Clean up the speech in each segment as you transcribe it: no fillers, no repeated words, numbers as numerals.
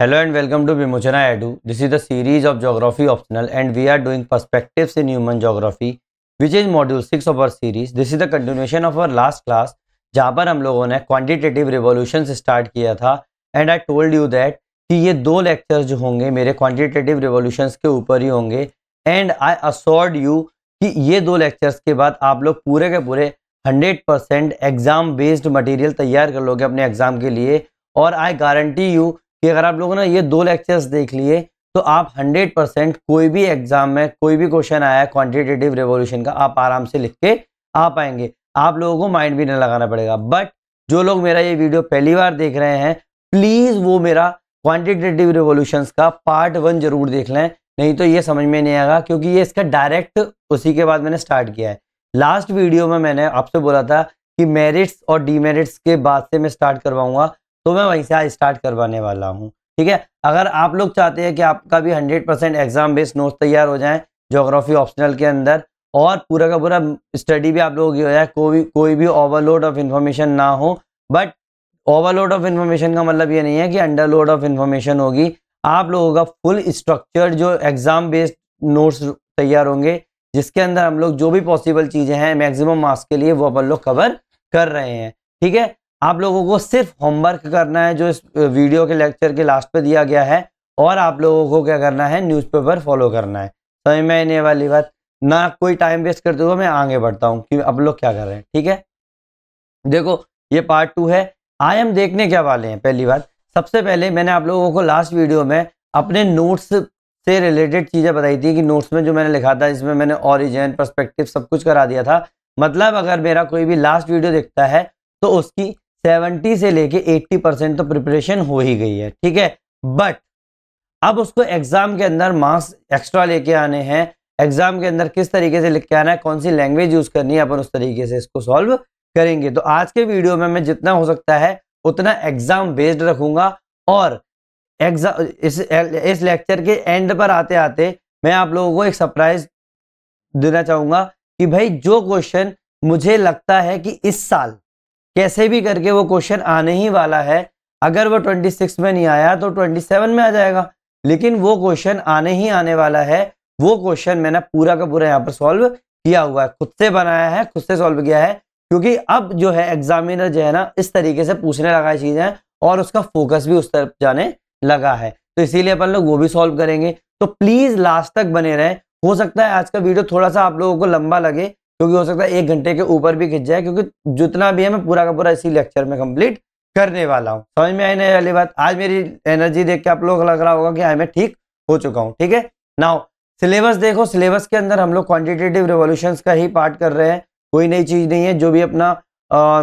Hello and welcome to Vimochana Edu. This is the series of geography optional and we are doing perspectives in human geography which is module 6 of our series. This is the continuation of our last class जहाँ पर हम लोगों ने quantitative revolution से start किया था and I told you that कि ये दो लेक्चर्स जो होंगे मेरे क्वांटिटेटिव रिवॉल्यूशंस के ऊपर ही होंगे एंड आई असोर्ड यू कि ये दो लेक्चर्स के बाद आप लोग पूरे के पूरे 100% एग्जाम बेस्ड मटेरियल तैयार कर लोगे अपने एग्जाम के लिए। और आई गारंटी यू कि अगर आप लोगों ने ये दो लेक्चर्स देख लिए तो आप 100% कोई भी एग्जाम में कोई भी क्वेश्चन आया है क्वांटिटेटिव रिवॉल्यूशन का आप आराम से लिख के आ पाएंगे, आप लोगों को माइंड भी नहीं लगाना पड़ेगा। बट जो लोग मेरा ये वीडियो पहली बार देख रहे हैं प्लीज वो मेरा क्वांटिटेटिव रिवॉल्यूशंस का पार्ट 1 जरूर देख लें, नहीं तो ये समझ में नहीं आएगा क्योंकि ये इसका डायरेक्ट उसी के बाद मैंने स्टार्ट किया है। लास्ट वीडियो में मैंने आपसे बोला था कि मेरिट्स और डीमेरिट्स के बाद से मैं स्टार्ट करवाऊंगा, तो मैं वहीं से आज स्टार्ट करवाने वाला हूँ। ठीक है, अगर आप लोग चाहते हैं कि आपका भी 100% एग्जाम बेस्ड नोट्स तैयार हो जाए ज्योग्राफी ऑप्शनल के अंदर और पूरा का पूरा स्टडी भी आप लोगों की हो जाए, कोई भी ओवरलोड ऑफ इन्फॉर्मेशन ना हो। बट ओवरलोड ऑफ इन्फॉर्मेशन का मतलब ये नहीं है कि अंडरलोड ऑफ इन्फॉर्मेशन होगी। आप लोगों का फुल स्ट्रक्चर्ड जो एग्जाम बेस्ड नोट्स तैयार होंगे जिसके अंदर हम लोग जो भी पॉसिबल चीजें हैं मैक्सिमम मार्क्स के लिए वो अपन लोग कवर कर रहे हैं। ठीक है, आप लोगों को सिर्फ होमवर्क करना है जो इस वीडियो के लेक्चर के लास्ट पे दिया गया है और आप लोगों को क्या करना है न्यूज़पेपर फॉलो करना है। समझ में आने वाली बात, ना कोई टाइम वेस्ट करते हुए मैं आगे बढ़ता हूँ कि आप लोग क्या कर रहे हैं। ठीक है, देखो ये पार्ट 2 है। आज हम देखने क्या वाले हैं, पहली बात सबसे पहले मैंने आप लोगों को लास्ट वीडियो में अपने नोट्स से रिलेटेड चीज़ें बताई थी कि नोट्स में जो मैंने लिखा था इसमें मैंने ओरिजिन पर्सपेक्टिव सब कुछ करा दिया था। मतलब अगर मेरा कोई भी लास्ट वीडियो देखता है तो उसकी 70 से लेके 80% तो प्रिपरेशन हो ही गई है। ठीक है, बट अब उसको एग्जाम के अंदर मार्क्स एक्स्ट्रा लेके आने हैं, एग्जाम के अंदर किस तरीके से लिख के आना है, कौन सी लैंग्वेज यूज करनी है, अपन उस तरीके से इसको सॉल्व करेंगे। तो आज के वीडियो में मैं जितना हो सकता है उतना एग्जाम बेस्ड रखूंगा और एग्जाम इस लेक्चर के एंड पर आते आते मैं आप लोगों को एक सरप्राइज देना चाहूंगा कि भाई जो क्वेश्चन मुझे लगता है कि इस साल कैसे भी करके वो क्वेश्चन आने ही वाला है, अगर वो 26 में नहीं आया तो 27 में आ जाएगा, लेकिन वो क्वेश्चन आने ही आने वाला है। वो क्वेश्चन मैंने पूरा का पूरा यहाँ पर सॉल्व किया हुआ है, खुद से बनाया है, खुद से सॉल्व किया है, क्योंकि अब जो है एग्जामिनर जो है ना इस तरीके से पूछने लगा है चीजें और उसका फोकस भी उस तरफ जाने लगा है, तो इसीलिए अपन लोग वो भी सॉल्व करेंगे। तो प्लीज लास्ट तक बने रहें। हो सकता है आज का वीडियो थोड़ा सा आप लोगों को लंबा लगे क्योंकि हो सकता है 1 घंटे के ऊपर भी खिंच जाए, क्योंकि जितना भी है मैं पूरा का पूरा इसी लेक्चर में कंप्लीट करने वाला हूँ। समझ में आने वाली बात, आज मेरी एनर्जी देख के आप लोग लग रहा होगा कि हाँ मैं ठीक हो चुका हूँ। ठीक है, नाउ सिलेबस देखो, सिलेबस के अंदर हम लोग क्वांटिटेटिव रिवॉल्यूशंस का ही पार्ट कर रहे हैं, कोई नई चीज नहीं है। जो भी अपना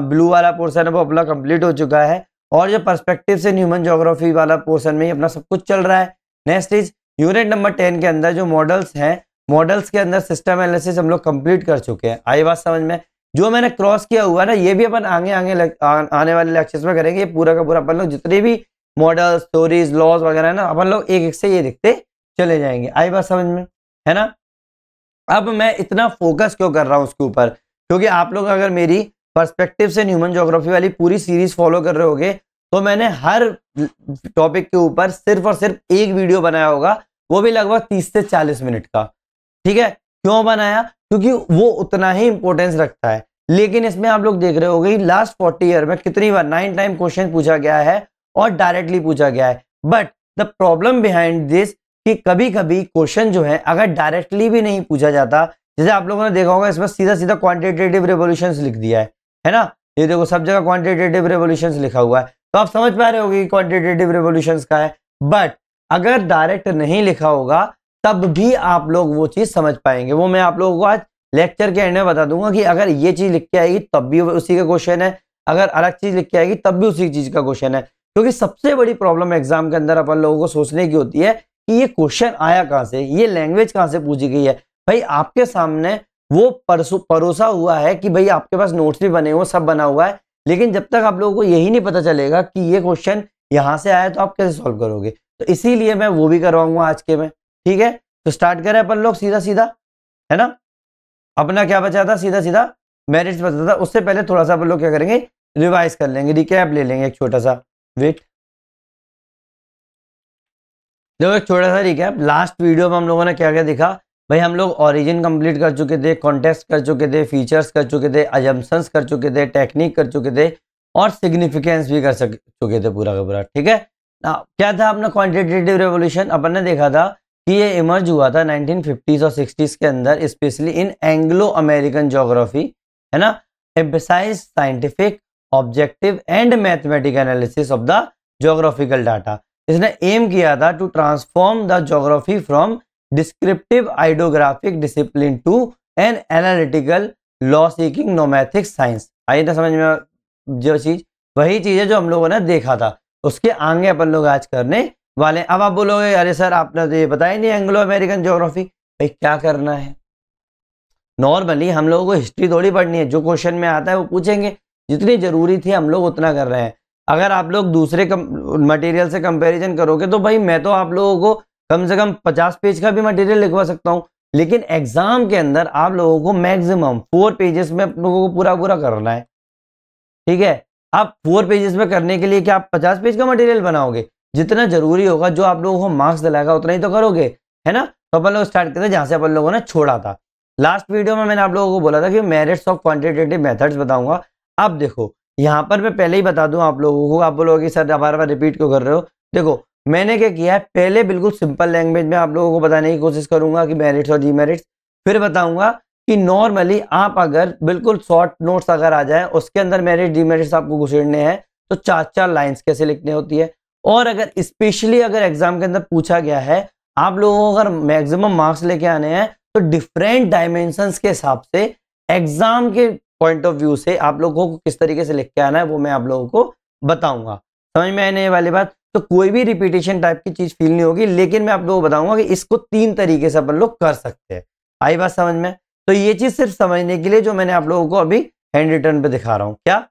ब्लू वाला पोर्सन है वो अपना कंप्लीट हो चुका है और जो पर्सपेक्टिव इन ह्यूमन ज्योग्राफी वाला पोर्सन में ही अपना सब कुछ चल रहा है। नेक्स्ट इज यूनिट नंबर 10 के अंदर जो मॉडल्स हैं, मॉडल्स के अंदर सिस्टम एनालिसिस हम लोग कंप्लीट कर चुके हैं। आई बात समझ में, जो मैंने क्रॉस किया हुआ है ना ये भी अपन आगे आने वाले लेक्चर्स में करेंगे। ये पूरा का पूरा अपन लोग जितने भी मॉडल्स स्टोरीज लॉज वगैरह है ना अपन लोग एक एक से ये दिखते चले जाएंगे। आई बात समझ में, है ना। अब मैं इतना फोकस क्यों कर रहा हूँ उसके ऊपर, क्योंकि आप लोग अगर मेरी पर्सपेक्टिव से ह्यूमन ज्योग्राफी वाली पूरी सीरीज फॉलो कर रहे होगे तो मैंने हर टॉपिक के ऊपर सिर्फ और सिर्फ एक वीडियो बनाया होगा, वो भी लगभग 30 से 40 मिनट का। ठीक है, क्यों बनाया, क्योंकि वो उतना ही इंपॉर्टेंस रखता है। लेकिन इसमें आप लोग देख रहे होंगे लास्ट 40 ईयर में कितनी बार 9 टाइम क्वेश्चन पूछा गया है और डायरेक्टली पूछा गया है। But the problem behind this कि कभी कभी क्वेश्चन जो है अगर डायरेक्टली भी नहीं पूछा जाता, जैसे आप लोगों ने देखा होगा इसमें सीधा सीधा क्वांटिटेटिव रिवॉल्यूशंस लिख दिया है ना। ये देखो सब जगह क्वांटिटेटिव रिवॉल्यूशंस लिखा हुआ है, तो आप समझ पा रहे होगे कि क्वांटिटेटिव रिवॉल्यूशंस का है। बट अगर डायरेक्ट नहीं लिखा होगा तब भी आप लोग वो चीज समझ पाएंगे। वो मैं आप लोगों को आज लेक्चर के एंड में बता दूंगा कि अगर ये चीज लिख के आएगी तब भी उसी का क्वेश्चन है, अगर अलग चीज लिख के आएगी तब भी उसी चीज का क्वेश्चन है। क्योंकि सबसे बड़ी प्रॉब्लम एग्जाम के अंदर अपन लोगों को सोचने की होती है कि ये क्वेश्चन आया कहां से, ये लैंग्वेज कहां से पूछी गई है। भाई आपके सामने वो परोसा हुआ है कि भाई आपके पास नोट्स भी बने हुए, सब बना हुआ है, लेकिन जब तक आप लोगों को यही नहीं पता चलेगा कि ये क्वेश्चन यहां से आया तो आप कैसे सॉल्व करोगे। तो इसीलिए मैं वो भी करवाऊंगा आज के में। ठीक है, तो स्टार्ट करें अपन लोग सीधा सीधा, है ना। अपना क्या बचा था, सीधा सीधा मेरिट्स बचा था। उससे पहले थोड़ा सा अपन लोग क्या करेंगे, रिवाइज कर लेंगे, रिकैप ले लेंगे एक छोटा सा। वेट, देखो एक छोटा सा रिकैप, लास्ट वीडियो में हम लोगों ने क्या क्या देखा भाई। हम लोग ओरिजिन कंप्लीट कर चुके थे, कॉन्टेक्स्ट कर चुके थे, फीचर्स कर चुके थे, अजम्पशंस कर चुके थे, टेक्निक कर चुके थे और सिग्निफिकेंस भी कर चुके थे पूरा का पूरा। ठीक है ना, क्या था अपना क्वांटिटेटिव रेवोल्यूशन। अपन ने देखा था कि ये इमर्ज हुआ था 1950s और 60s के अंदर, specially in Anglo American geography, है ना। Emphasize scientific objective and mathematical analysis of the geographical data. इसने एम किया था to transform the geography from descriptive ideographic discipline to an analytical law seeking nomothetic science. आई ना समझ में जो चीज, वही चीज है जो हम लोगों ने देखा था, उसके आगे अपन लोग आज करने वाले। अब आप बोलोगे अरे सर आपने तो ये बताया नहीं एंग्लो अमेरिकन ज्योग्राफी। भाई क्या करना है, नॉर्मली हम लोगों को हिस्ट्री थोड़ी पढ़नी है, जो क्वेश्चन में आता है वो पूछेंगे, जितनी जरूरी थी हम लोग उतना कर रहे हैं। अगर आप लोग दूसरे मटेरियल से कंपैरिजन करोगे तो भाई मैं तो आप लोगों को कम से कम 50 पेज का भी मटेरियल लिखवा सकता हूं, लेकिन एग्जाम के अंदर आप लोगों को मैक्सिमम 4 पेजेस में आप लोगों को पूरा पूरा करना है। ठीक है, आप 4 पेजेस में करने के लिए क्या आप 50 पेज का मटेरियल बनाओगे? जितना जरूरी होगा, जो आप लोगों को मार्क्स दिलाएगा उतना ही तो करोगे, है ना। तो अपन लोग स्टार्ट करते हैं जहां से अपन लोगों ने छोड़ा था। लास्ट वीडियो में मैंने आप लोगों को बोला था कि मेरिट्स ऑफ क्वांटिटेटिव मेथड्स बताऊंगा। अब देखो यहाँ पर मैं पहले ही बता दूं आप लोगों को, आप बोलोगे सर बार बार रिपीट क्यों कर रहे हो। देखो मैंने क्या किया है, पहले बिल्कुल सिंपल लैंग्वेज में आप लोगों को बताने की कोशिश करूंगा कि मेरिट्स और डीमेरिट्स, फिर बताऊंगा कि नॉर्मली आप अगर बिल्कुल शॉर्ट नोट्स अगर आ जाए उसके अंदर मेरिट डीमेरिट्स आपको घुसेड़ने हैं तो 4-4 लाइंस कैसे लिखनी होती है। और अगर स्पेशली अगर एग्जाम के अंदर पूछा गया है, आप लोगों को अगर मैक्सिमम मार्क्स लेके आने हैं तो डिफरेंट डायमेंशंस के हिसाब से एग्जाम के पॉइंट ऑफ व्यू से आप लोगों को किस तरीके से लिख के आना है वो मैं आप लोगों को बताऊंगा। समझ में आने वाली बात। तो कोई भी रिपीटेशन टाइप की चीज फील नहीं होगी, लेकिन मैं आप लोगों को बताऊंगा कि इसको 3 तरीके से अपन लोग कर सकते हैं। आई बात समझ में। तो ये चीज सिर्फ समझने के लिए जो मैंने आप लोगों को अभी हैंड रिटन पे दिखा रहा हूं, क्या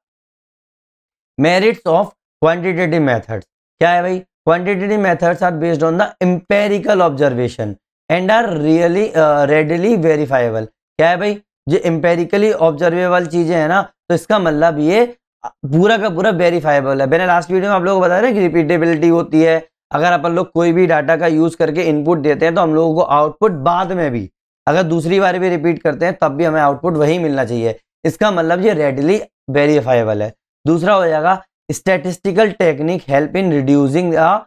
मेरिट्स ऑफ क्वांटिटेटिव मेथड्स। क्या है भाई, quantitative methods are based on the empirical observation and are really readily verifiable. क्या है भाई, जो एम्पेरिकली ऑब्जर्वेबल चीजें हैं ना, तो इसका मतलब ये पूरा का पूरा वेरीफाइबल है। मैंने लास्ट वीडियो में आप लोगों को बताया ना कि रिपीटेबिलिटी होती है। अगर अपन लोग कोई भी डाटा का यूज करके इनपुट देते हैं तो हम लोगों को आउटपुट बाद में भी, अगर दूसरी बार भी रिपीट करते हैं तब भी हमें आउटपुट वही मिलना चाहिए। इसका मतलब ये रेडिली वेरीफाइबल है। दूसरा हो जाएगा statistical technique help in reducing the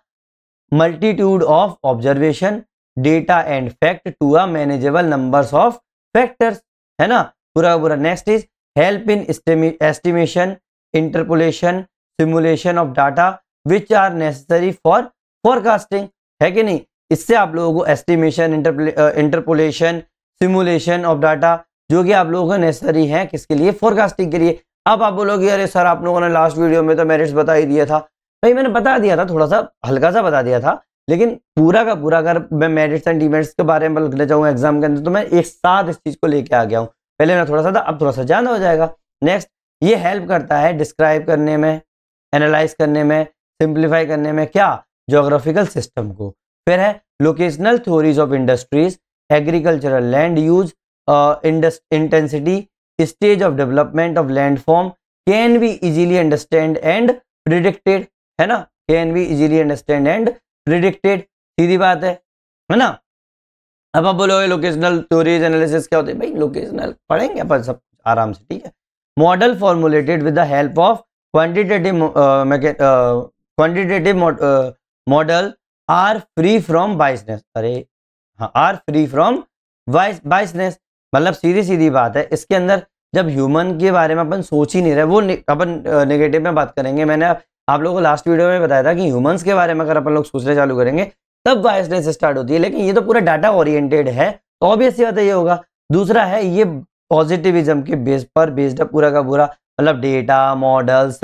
multitude of observation data and fact to a manageable numbers of factors, है ना पूरा पूरा। Next is help in estimation interpolation simulation of data which are necessary for forecasting, है कि नहीं। इससे आप लोगों को estimation interpolation simulation of data जो कि आप लोगों को नेसेसरी है किसके लिए, फोरकास्टिंग के लिए। अब आप बोलोगे अरे सर आप लोगों ने लास्ट वीडियो में तो मेरिट्स बता ही दिया था। भाई मैंने बता दिया था, थोड़ा सा हल्का सा बता दिया था, लेकिन पूरा का पूरा अगर मैं मेरिट्स एंड डीमेरिट्स के बारे में लिखना चाहूँ एग्जाम के अंदर तो मैं एक साथ इस चीज को लेके आ गया हूँ। पहले मैं थोड़ा सा था, अब थोड़ा सा ज्यादा हो जाएगा। नेक्स्ट, ये हेल्प करता है डिस्क्राइब करने में, एनालाइज करने में, सिंप्लीफाई करने में, क्या ज्योग्राफिकल सिस्टम को। फिर है locational theories of industries, agricultural land use, intensity, stage of development of landform can be easily understand and predicted, है ना। Can be easily understand and predicted, सीधी बात है ना। अब आप बोलोगे लोकेशनल थ्योरीज एनालिसिस क्या होते हैं, भाई लोकेशनल पढ़ेंगे अपन सब आराम से, ठीक है। Model formulated with the help of quantitative model are free from biasness. अरे हाँ, आर फ्री फ्रॉम बायसनेस मतलब सीधी सीधी बात है, इसके अंदर जब ह्यूमन के बारे में अपन सोच ही नहीं रहे, वो अपन नेगेटिव में बात करेंगे। मैंने आप लोगों को लास्ट वीडियो में बताया था कि ह्यूमंस के बारे में अगर अपन लोग सोचने चालू करेंगे तब बायसनेस स्टार्ट होती है, लेकिन ये तो पूरा डाटा ओरिएंटेड है तो ऑब्वियसली बात है ये होगा। दूसरा है ये पॉजिटिविज्म के बेस पर बेस्ड है पूरा का पूरा, मतलब data models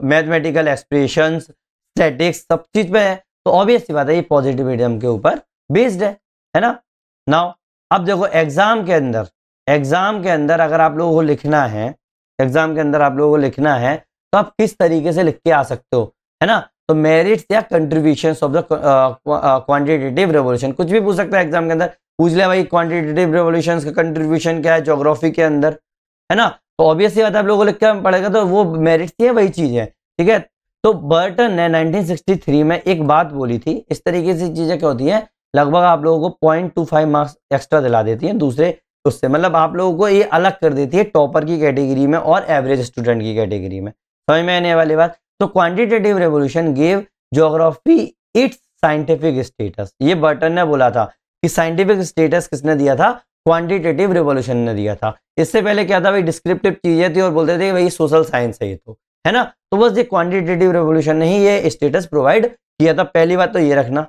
mathematical expressions statics सब चीज पे है, तो ऑब्वियसली बात है ये पॉजिटिविज्म के ऊपर बेस्ड है ना। नाउ अब देखो एग्जाम के अंदर अगर आप लोगों को लिखना है, एग्जाम के अंदर आप लोगों को लिखना है तो आप किस तरीके से लिख के आ सकते हो, है ना। तो मेरिट्स या contributions of the quantitative revolution, कुछ भी पूछ सकता है एग्जाम के अंदर। पूछ लिया भाई क्वांटिटेटिव रेवोल्यूशंस का कंट्रीब्यूशन क्या है ज्योग्राफी के अंदर, है ना। तो ऑब्वियसली बात है आप लोगों को लिख के पड़ेगा, तो वो मेरिट्स ही है, वही चीज है, ठीक है। तो बर्टन ने 1963 में एक बात बोली थी, इस तरीके से चीजें क्या होती हैं, लगभग आप लोगों को 0.25 मार्क्स एक्स्ट्रा दिला देती हैं दूसरे उससे, मतलब आप लोगों को ये अलग कर देती है टॉपर की कैटेगरी में और एवरेज स्टूडेंट की कैटेगरी में। समझ में आने वाली बात। तो quantitative revolution gave geography it's scientific status, ये बर्टन ने बोला था कि साइंटिफिक स्टेटस किसने दिया था, क्वांटिटेटिव रेवोल्यूशन ने दिया था। इससे पहले क्या था भाई, डिस्क्रिप्टिव चीजें थी और बोलते थे भाई सोशल साइंस है ये तो, है ना। तो बस ये क्वांटिटेटिव रेवोल्यूशन ने ही ये स्टेटस प्रोवाइड किया था। पहली बात तो ये रखना,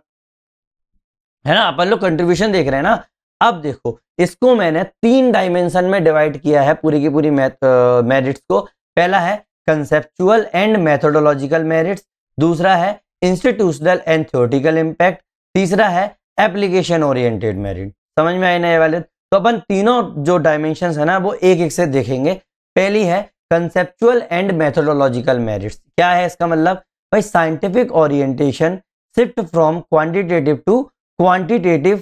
है ना। अपन लोग कंट्रीब्यूशन देख रहे हैं ना। अब देखो इसको मैंने 3 डायमेंशन में डिवाइड किया है पूरी की पूरी मेरिट्स को। पहला है कंसेप्चुअल एंड मेथोडोलॉजिकल मेरिट्स, दूसरा है इंस्टीट्यूशनल एंड थ्योरेटिकल इम्पैक्ट, तीसरा है एप्लीकेशन ओरिएंटेड मेरिट। समझ में आए ना ये वाले। तो अपन तीनों जो डायमेंशंस है ना वो एक एक से देखेंगे। पहली है कंसेप्चुअल एंड मेथोडोलॉजिकल मेरिट्स। क्या है इसका मतलब, भाई scientific orientation shift from quantitative to quantitative,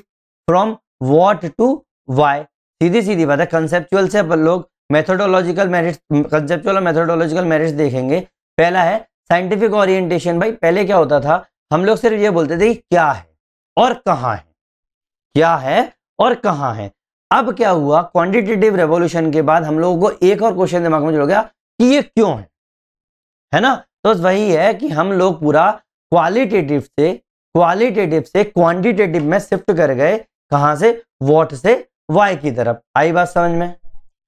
from what to why. सीधी सीधी बात है। कंसेप्चुअल से अपन लोग मेथोडोलॉजिकल मेरिट्स, कंसेप्चुअल और मेथोडोलॉजिकल मेरिट्स देखेंगे। पहला है साइंटिफिक ओरिएंटेशन। भाई पहले क्या होता था, हम लोग सिर्फ ये बोलते थे कि क्या है और कहां है, क्या है और कहां है। अब क्या हुआ, क्वांटिटेटिव रेवोल्यूशन के बाद हम लोगों को एक और क्वेश्चन दिमाग में जुड़ गया कि ये क्यों है ना। तो वही है कि हम लोग पूरा क्वालिटेटिव से क्वांटिटेटिव में शिफ्ट कर गए। कहां से, व्हाट से वाई की तरफ। आई बात समझ में,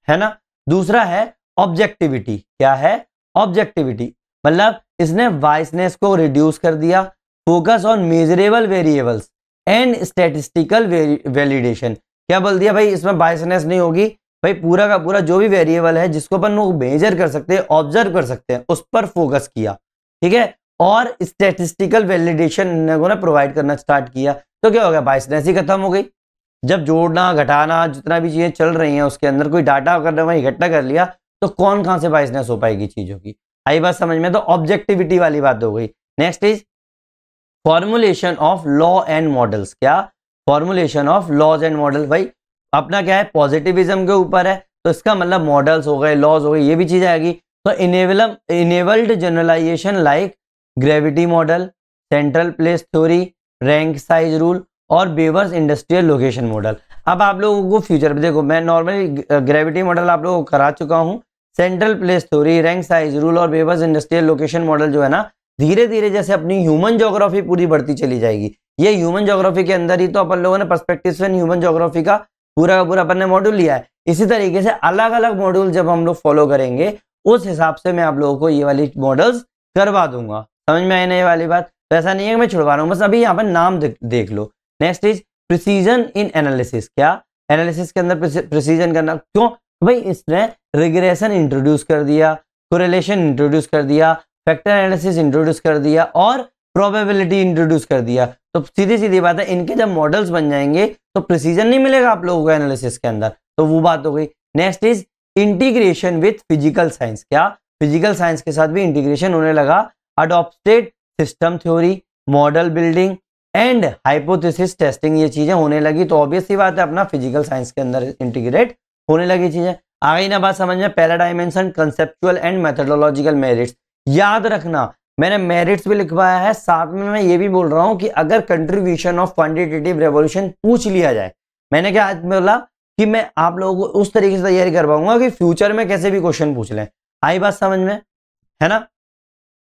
है ना। दूसरा है ऑब्जेक्टिविटी। क्या है, ऑब्जेक्टिविटी मतलब इसने वाइसनेस को रिड्यूस कर दिया। Focus on measurable variables and statistical validation. क्या बोल दिया भाई, इसमें बायसनेस नहीं होगी भाई, पूरा का पूरा जो भी वेरिएबल है जिसको अपन लोग मेजर कर सकते हैं, ऑब्जर्व कर सकते हैं, उस पर फोकस किया। ठीक है। और स्टैटिस्टिकल वैलिडेशन ने प्रोवाइड करना स्टार्ट किया। तो क्या हो गया, बायसनेस ही खत्म हो गई। जब जोड़ना घटाना जितना भी चीजें चल रही हैं उसके अंदर कोई डाटा अगर वही इकट्ठा कर लिया तो कौन कहां से बायसनेस हो पाएगी चीजों की। आई बात समझ में। तो ऑब्जेक्टिविटी वाली बात हो गई। Next is formulation of law and models. क्या, formulation of laws and model. भाई अपना क्या है, पॉजिटिविज्म के ऊपर है, तो इसका मतलब मॉडल्स हो गए, लॉज हो गए, ये भी चीज आएगी। तो enabled generalisation like gravity model, central place theory, rank size rule और बेवर्स इंडस्ट्रियल लोकेशन मॉडल। अब आप लोगों को फ्यूचर में देखो, मैं नॉर्मली ग्रेविटी मॉडल आप लोगों को करा चुका हूं। Central place theory, rank size rule और बेवर्स इंडस्ट्रियल लोकेशन मॉडल जो है ना, धीरे धीरे जैसे अपनी ह्यूमन ज्योग्राफी पूरी बढ़ती चली जाएगी। ये ह्यूमन ज्योग्राफी के अंदर ही तो अपन लोगों ने पर्सपेक्टिव्स इन ह्यूमन ज्योग्राफी का पूरा अपन ने मॉड्यूल लिया है। इसी तरीके से अलग अलग मॉड्यूल जब हम लोग फॉलो करेंगे उस हिसाब से मैं आप लोगों को ये वाली मॉडल्स करवा दूंगा। समझ में आए ना ये वाली बात। तो ऐसा नहीं है कि मैं छुड़वा रहा हूँ, बस अभी यहाँ पर नाम देख लो। Next is precision in analysis. क्या, एनालिसिस के अंदर प्रिसीजन करना। क्यों भाई, इसने रिग्रेशन इंट्रोड्यूस कर दिया, कोरिलेशन इंट्रोड्यूस कर दिया, फैक्टर एनालिसिस इंट्रोड्यूस कर दिया और प्रोबेबिलिटी इंट्रोड्यूस कर दिया। तो सीधी सीधी बात है, इनके जब मॉडल्स बन जाएंगे तो प्रिसीजन नहीं मिलेगा आप लोगों को एनालिसिस के अंदर। तो वो बात हो गई। Next is integration with physical science. क्या, फिजिकल साइंस के साथ भी इंटीग्रेशन होने लगा। Adopted system theory, model building and hypothesis testing, ये चीजें होने लगी। तो ऑब्वियस सी बात है अपना फिजिकल साइंस के अंदर इंटीग्रेट होने लगी चीजें। आ गई ना बात समझ में। पहला dimension conceptual and methodological merits. याद रखना मैंने मेरिट्स भी लिखवाया है, साथ में मैं ये भी बोल रहा हूं कि अगर कंट्रीब्यूशन ऑफ क्वांटिटेटिव रेवोल्यूशन पूछ लिया जाए, मैंने क्या आज बोला कि मैं आप लोगों को उस तरीके से तैयारी करवाऊंगा कि फ्यूचर में कैसे भी क्वेश्चन पूछ लें। आई बात समझ में, है ना।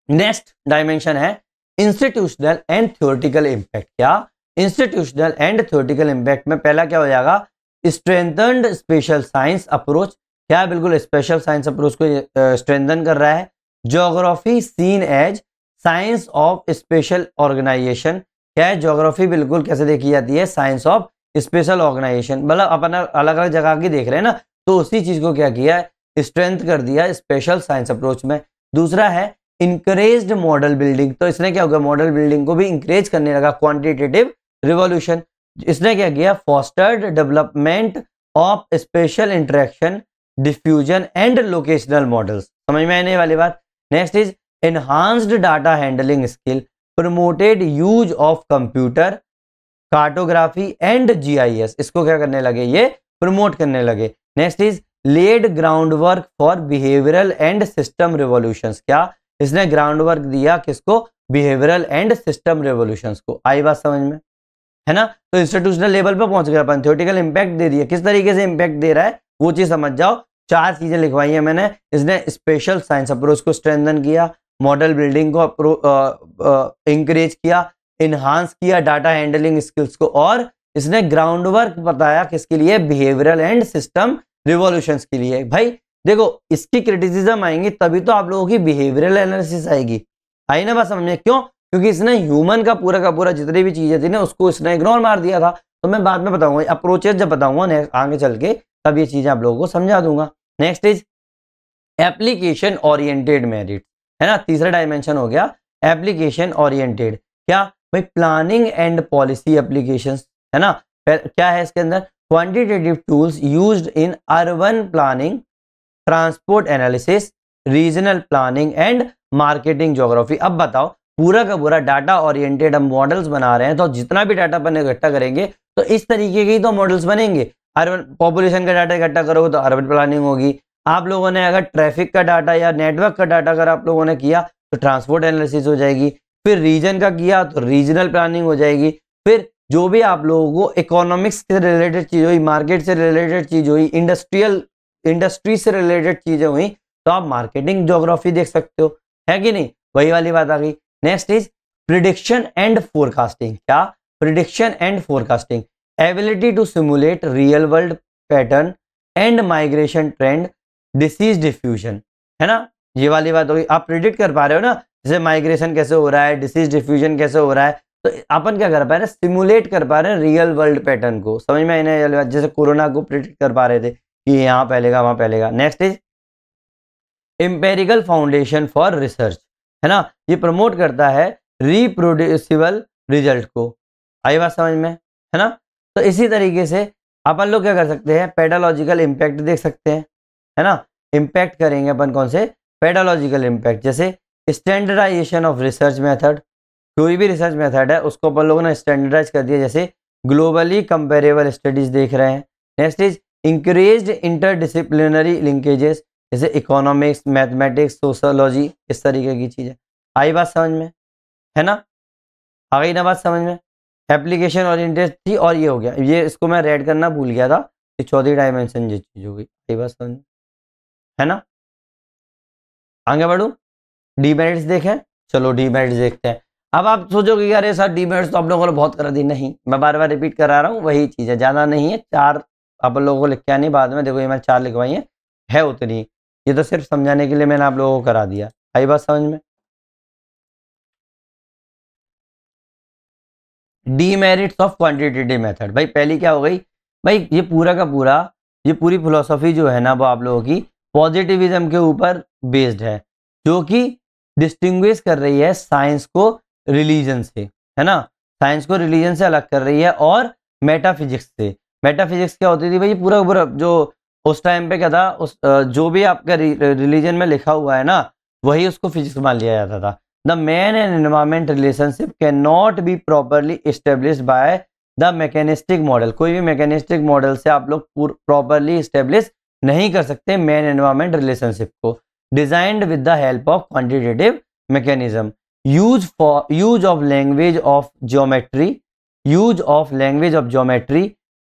नेक्स्ट डायमेंशन है इंस्टीट्यूशनल एंड थ्योरेटिकल इम्पैक्ट। क्या, इंस्टीट्यूशनल एंड थ्योरेटिकल इम्पैक्ट में पहला क्या हो जाएगा, स्ट्रेंथन्ड स्पेशल साइंस अप्रोच। क्या, बिल्कुल स्पेशल साइंस अप्रोच को स्ट्रेंथन कर रहा है। Geography seen as science of spatial organisation. क्या है, ज्योग्राफी बिल्कुल कैसे देखी जाती है, साइंस ऑफ स्पेशल ऑर्गेनाइजेशन। मतलब अपन अलग अलग जगह की देख रहे हैं ना, तो उसी चीज को क्या किया, स्ट्रेंथ कर दिया स्पेशल साइंस अप्रोच में। दूसरा है इंकरेज्ड मॉडल बिल्डिंग। तो इसने क्या होगा, मॉडल बिल्डिंग को भी इंकरेज करने लगा। क्वांटिटेटिव रिवॉल्यूशन, इसने क्या किया, fostered development of spatial interaction, diffusion and locational models. समझ में आने वाली बात। Next is enhanced data handling skill, promoted use of computer, cartography and GIS. इसको क्या करने लगे, ये प्रमोट करने लगे। Next is led ground work for behavioural and system revolutions. क्या, इसने ग्राउंड वर्क दिया किसको, बिहेवियरल एंड सिस्टम रेवोल्यूशंस को। आई बात समझ में, है ना। तो इंस्टीट्यूशनल लेवल पे पहुंच गए अपन, थ्योरेटिकल इंपैक्ट दे दिया, किस तरीके से इंपैक्ट दे रहा है वो चीज समझ जाओ। 4 चीजें लिखवाई है मैंने। इसने स्पेशल साइंस अप्रोच को स्ट्रेंथन किया, मॉडल बिल्डिंग को इंकरेज किया, इनहांस किया डाटा हैंडलिंग स्किल्स को, और इसने ग्राउंड वर्क बताया किसके लिए, बिहेवियरल एंड सिस्टम रिवॉल्यूशंस के लिए। भाई देखो इसकी क्रिटिसिज्म आएंगी तभी तो आप लोगों की बिहेवियरल एनालिसिस आएगी। आई ना बात समझ में, क्यों, क्योंकि इसने ह्यूमन का पूरा जितनी भी चीजें थी ना उसको इसने इग्नोर मार दिया था। तो मैं बाद में बताऊंगा, अप्रोचेस जब बताऊंगा आगे चल के तब ये चीजें आप लोगों को समझा दूंगा। Next is application oriented merit, है ना, तीसरा डायमेंशन हो गया एप्लीकेशन ओरिएंटेड। क्या भाई, प्लानिंग एंड पॉलिसी एप्लीकेशंस, है ना। क्या है इसके अंदर, quantitative tools used in urban planning, transport analysis, regional planning and marketing geography. अब बताओ पूरा का पूरा डाटा ओरिएंटेड हम मॉडल्स बना रहे हैं, तो जितना भी डाटा अपन इकट्ठा करेंगे तो इस तरीके के ही तो मॉडल्स बनेंगे। अर्बन पॉपुलेशन का डाटा इकट्ठा करोगे तो अर्बन प्लानिंग होगी। आप लोगों ने अगर ट्रैफिक का डाटा या नेटवर्क का डाटा अगर आप लोगों ने किया तो ट्रांसपोर्ट एनालिसिस हो जाएगी। फिर रीजन का किया तो रीजनल प्लानिंग हो जाएगी। फिर जो भी आप लोगों को इकोनॉमिक्स से रिलेटेड चीज हुई, मार्केट से रिलेटेड चीज हुई, इंडस्ट्री से रिलेटेड चीजें हुई, तो आप मार्केटिंग ज्योग्राफी देख सकते हो, है कि नहीं, वही वाली बात आ गई। Next is prediction and forecasting. क्या, prediction and forecasting, ability to simulate real world pattern and migration trend, disease diffusion, है ना, ये वाली बात होगी। आप प्रिडिक्ट कर पा रहे हो ना, जैसे माइग्रेशन कैसे हो रहा है, डिसीज डिफ्यूजन कैसे हो रहा है, तो अपन क्या कर पा रहे हैं, सिमुलेट कर पा रहे हैं रियल वर्ल्ड पैटर्न को। समझ में आना, जैसे कोरोना को प्रिडिक्ट कर पा रहे थे कि यहाँ फैलेगा वहां फैलेगा। Next is empirical foundation for research, है ना, ये प्रमोट करता है रिप्रोड्यूसिबल रिजल्ट को। आई बात समझ में, है ना। तो इसी तरीके से अपन लोग क्या कर सकते हैं, पेडालॉजिकल इम्पैक्ट देख सकते हैं, है ना। इम्पैक्ट करेंगे अपन कौन से, पेडालॉजिकल इम्पैक्ट, जैसे स्टैंडर्डाइजेशन ऑफ रिसर्च मेथड। कोई भी रिसर्च मेथड है उसको अपन लोगों ने स्टैंडर्डाइज कर दिया, जैसे ग्लोबली कंपेरेबल स्टडीज देख रहे हैं। Next is increased interdisciplinary linkages, जैसे इकोनॉमिक्स, मैथमेटिक्स, सोशोलॉजी, इस तरीके की चीजें। आई बात समझ में, है ना, आ गई ना बात समझ में। एप्लीकेशन ओरिएंटेड थी और ये हो गया, ये इसको मैं रेड करना भूल गया था, ये चौथी डायमेंशन ये चीज हो गई। आई बात समझ में, है ना। आगे बढ़ू, डीमेरिट्स देखें, चलो डीमेरिट्स देखते हैं। अब आप सोचोगे कि अरे सर डीमेरिट्स तो आप लोगों ने बहुत करा दी, नहीं, मैं बार बार रिपीट करा रहा हूँ, वही चीज़ है, ज़्यादा नहीं है, 4 आप लोगों को लिख के आनी बाद में, देखो ये मैंने 4 लिखवाई है उतनी, ये तो सिर्फ समझाने के लिए मैंने आप लोगों को करा दिया। आई बात समझ में। डीमेरिट्स ऑफ क्वांटिटेटिव मेथड, भाई पहली क्या हो गई, भाई ये पूरा का पूरा, ये पूरी फिलोसॉफी जो है ना वो आप लोगों की पॉजिटिविज्म के ऊपर बेस्ड है, जो कि डिस्टिंग्विश कर रही है साइंस को रिलीजन से, है ना, साइंस को रिलीजन से अलग कर रही है, और मेटाफिजिक्स से। मेटाफिजिक्स क्या होती थी भाई, पूरा पूरा जो उस टाइम पे क्या था, उस जो भी आपका रिलीजन में लिखा हुआ है ना वही उसको फिजिक्स मान लिया जाता था। The man and environment relationship can not be properly established by the mechanistic model. कोई भी मैकेनिस्टिक मॉडल से आप लोग प्रॉपरली एस्टेब्लिश नहीं कर सकते मैन एनवायरमेंट रिलेशनशिप को। Designed with the help of quantitative mechanism, use of language of geometry,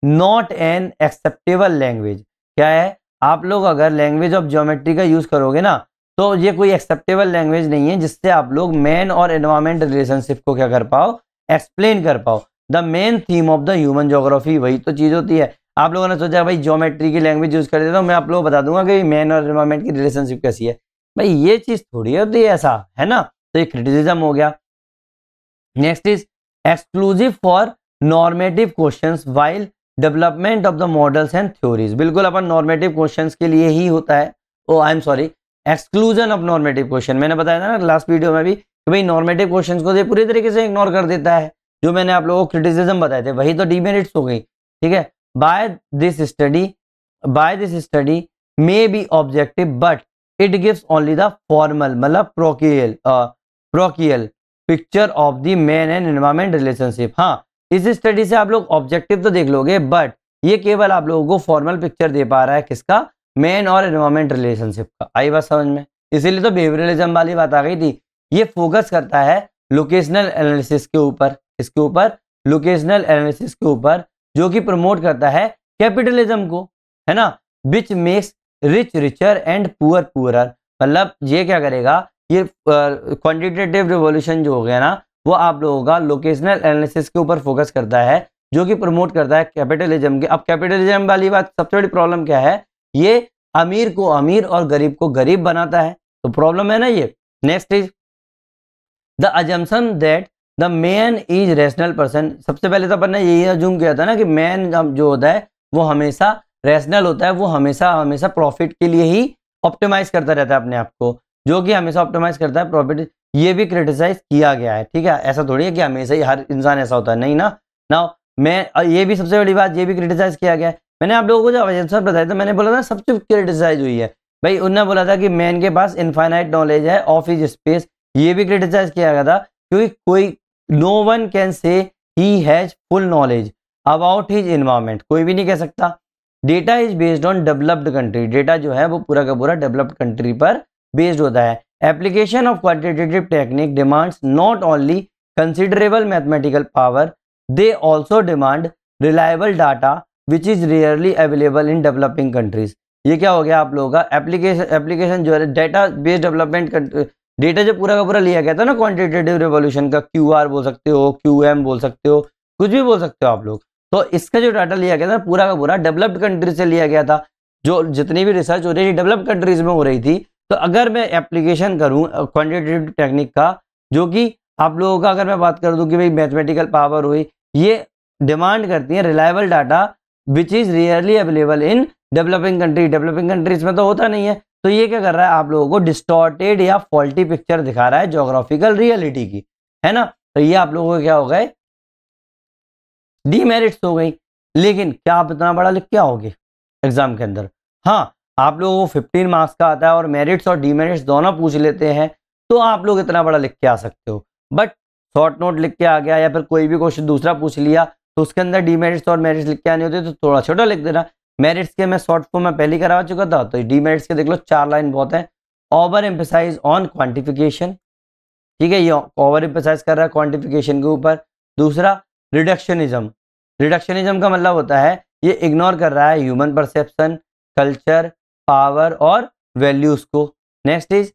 not an acceptable language. क्या है, आप लोग अगर लैंग्वेज ऑफ ज्योमेट्री का यूज करोगे ना तो ये कोई एक्सेप्टेबल लैंग्वेज नहीं है जिससे आप लोग मैन और एनवायरमेंट रिलेशनशिप को क्या कर पाओ, एक्सप्लेन कर पाओ। The main theme of the human geography, वही तो चीज होती है। आप लोगों ने सोचा भाई ज्योमेट्री की लैंग्वेज यूज कर देता हूँ, मैं आप लोगों को बता दूंगा कि मैन और एनवायरमेंट की रिलेशनशिप कैसी है। भाई ये चीज थोड़ी होती है ऐसा, है ना, तो ये क्रिटिसिज्म हो गया। Next is exclusive for normative questions while development of the models and theories. बिल्कुल अपन नॉर्मेटिव क्वेश्चंस के लिए ही होता है, oh I am sorry, exclusion of normative question. मैंने बताया था ना लास्ट वीडियो में भी कि भाई नॉर्मेटिव क्वेश्चंस को पूरी तरीके से इग्नोर कर देता है, जो मैंने आप लोगों को क्रिटिसिज्म बताए थे, वही तो डीमेरिट्स हो गई, ठीक है। By this study may be objective but it gives only the formal, मतलब parochial picture of the man and environment relationship. हाँ, इस स्टडी से आप लोग ऑब्जेक्टिव तो देख लोगे, बट ये केवल आप लोगों को फॉर्मल पिक्चर दे पा रहा है किसका, मैन और एनवायरमेंट रिलेशनशिप का। आई बात समझ में, इसीलिए तो बिहेवियरलिज्म वाली बात आ गई थी। ये फोकस करता है लोकेशनल एनालिसिस के ऊपर, इसके ऊपर लोकेशनल एनालिसिस के ऊपर, जो कि प्रमोट करता है कैपिटलिज्म को, है ना, which makes rich richer and poor poorer. मतलब ये क्या करेगा, ये क्वांटिटेटिव रिवॉल्यूशन जो हो गया ना, वो आप लोगों का लोकेशनल एनालिसिस के ऊपर फोकस करता है, जो कि प्रमोट करता है कैपिटलिज्म के। अब कैपिटलिज्म वाली बात सबसे बड़ी प्रॉब्लम क्या है, ये अमीर को अमीर और गरीब को गरीब बनाता है, तो प्रॉब्लम है ना ये। Next is the assumption that the man is rational person. सबसे पहले तो अपन ने यही अज्यूम किया था ना कि मैन जो होता है वो हमेशा रैशनल होता है, वो हमेशा हमेशा प्रॉफिट के लिए ही ऑप्टिमाइज करता रहता है अपने आप को, जो कि हमेशा ऑप्टिमाइज करता है प्रॉफिट। ये भी क्रिटिसाइज किया गया है, ठीक है, ऐसा थोड़ी है कि हमेशा ही हर इंसान ऐसा होता है, नहीं ना। नाउ मैं ये भी सबसे बड़ी बात, ये भी क्रिटिसाइज किया गया है। मैंने आप लोगों को जब एग्जाम्पल बताया था, मैंने बोला था सब चीज क्रिटिसाइज हुई है भाई। उन्होंने बोला था कि मैन के पास इनफाइनाइट नॉलेज है ऑफ हिज स्पेस, ये भी क्रिटिसाइज किया गया था, क्योंकि कोई no one can say he has full knowledge about his environment, कोई भी नहीं कह सकता। Data is based on developed country, data जो है वो पूरा का पूरा डेवलप्ड कंट्री पर बेस्ड होता है। Application of quantitative technique demands not only considerable mathematical power, they also demand reliable data which is rarely available in developing countries। ये क्या हो गया आप लोगों का एप्लीकेशन जो है डेटा बेस्ड डेवलपमेंट, डेटा जो पूरा का पूरा लिया गया था ना क्वांटिटेटिव रिवॉल्यूशन का, QR बोल सकते हो, QM बोल सकते हो, कुछ भी बोल सकते हो आप लोग। तो इसका जो डाटा लिया गया था पूरा का पूरा डेवलप्ड कंट्री से लिया गया था, जो जितनी भी रिसर्च हो रही थी डेवलप्ड कंट्रीज में हो रही थी। तो अगर मैं एप्लीकेशन करूँ क्वांटिटेटिव टेक्निक का, जो कि आप लोगों का अगर मैं बात कर दूं कि भाई मैथमेटिकल पावर हुई, ये डिमांड करती है reliable data which is rarely available in developing country. Developing countries में तो होता नहीं है, तो ये क्या कर रहा है आप लोगों को डिस्टॉर्टेड या फॉल्टी पिक्चर दिखा रहा है ज्योग्राफिकल रियलिटी की, है ना। तो ये आप लोगों को क्या हो गए, डीमेरिट्स हो गई। लेकिन क्या आप इतना बड़ा लिख के आओगे एग्जाम के अंदर? हाँ, आप लोगों को 15 मार्क्स का आता है और मेरिट्स और डीमेरिट्स दोनों पूछ लेते हैं, तो आप लोग इतना बड़ा लिख के आ सकते हो। बट शॉर्ट नोट लिख के आ गया या फिर कोई भी क्वेश्चन दूसरा पूछ लिया, तो उसके अंदर डीमेरिट्स और मेरिट्स लिख के आने होते, तो थोड़ा छोटा लिख देना। मेरिट्स के मैं शॉर्ट फॉर्म में पहले करवा चुका था, तो डीमेरिट्स के देख लो 4 लाइन बहुत है। ओवर एम्फेसाइज ऑन क्वांटिफिकेशन, ठीक है, ये ओवर एम्फेसाइज कर रहा है क्वांटिफिकेशन के ऊपर। दूसरा रिडक्शनिज्म, रिडक्शनिज्म का मतलब होता है ये इग्नोर कर रहा है ह्यूमन परसेप्शन, कल्चर, पावर और वैल्यूज को। नेक्स्ट इज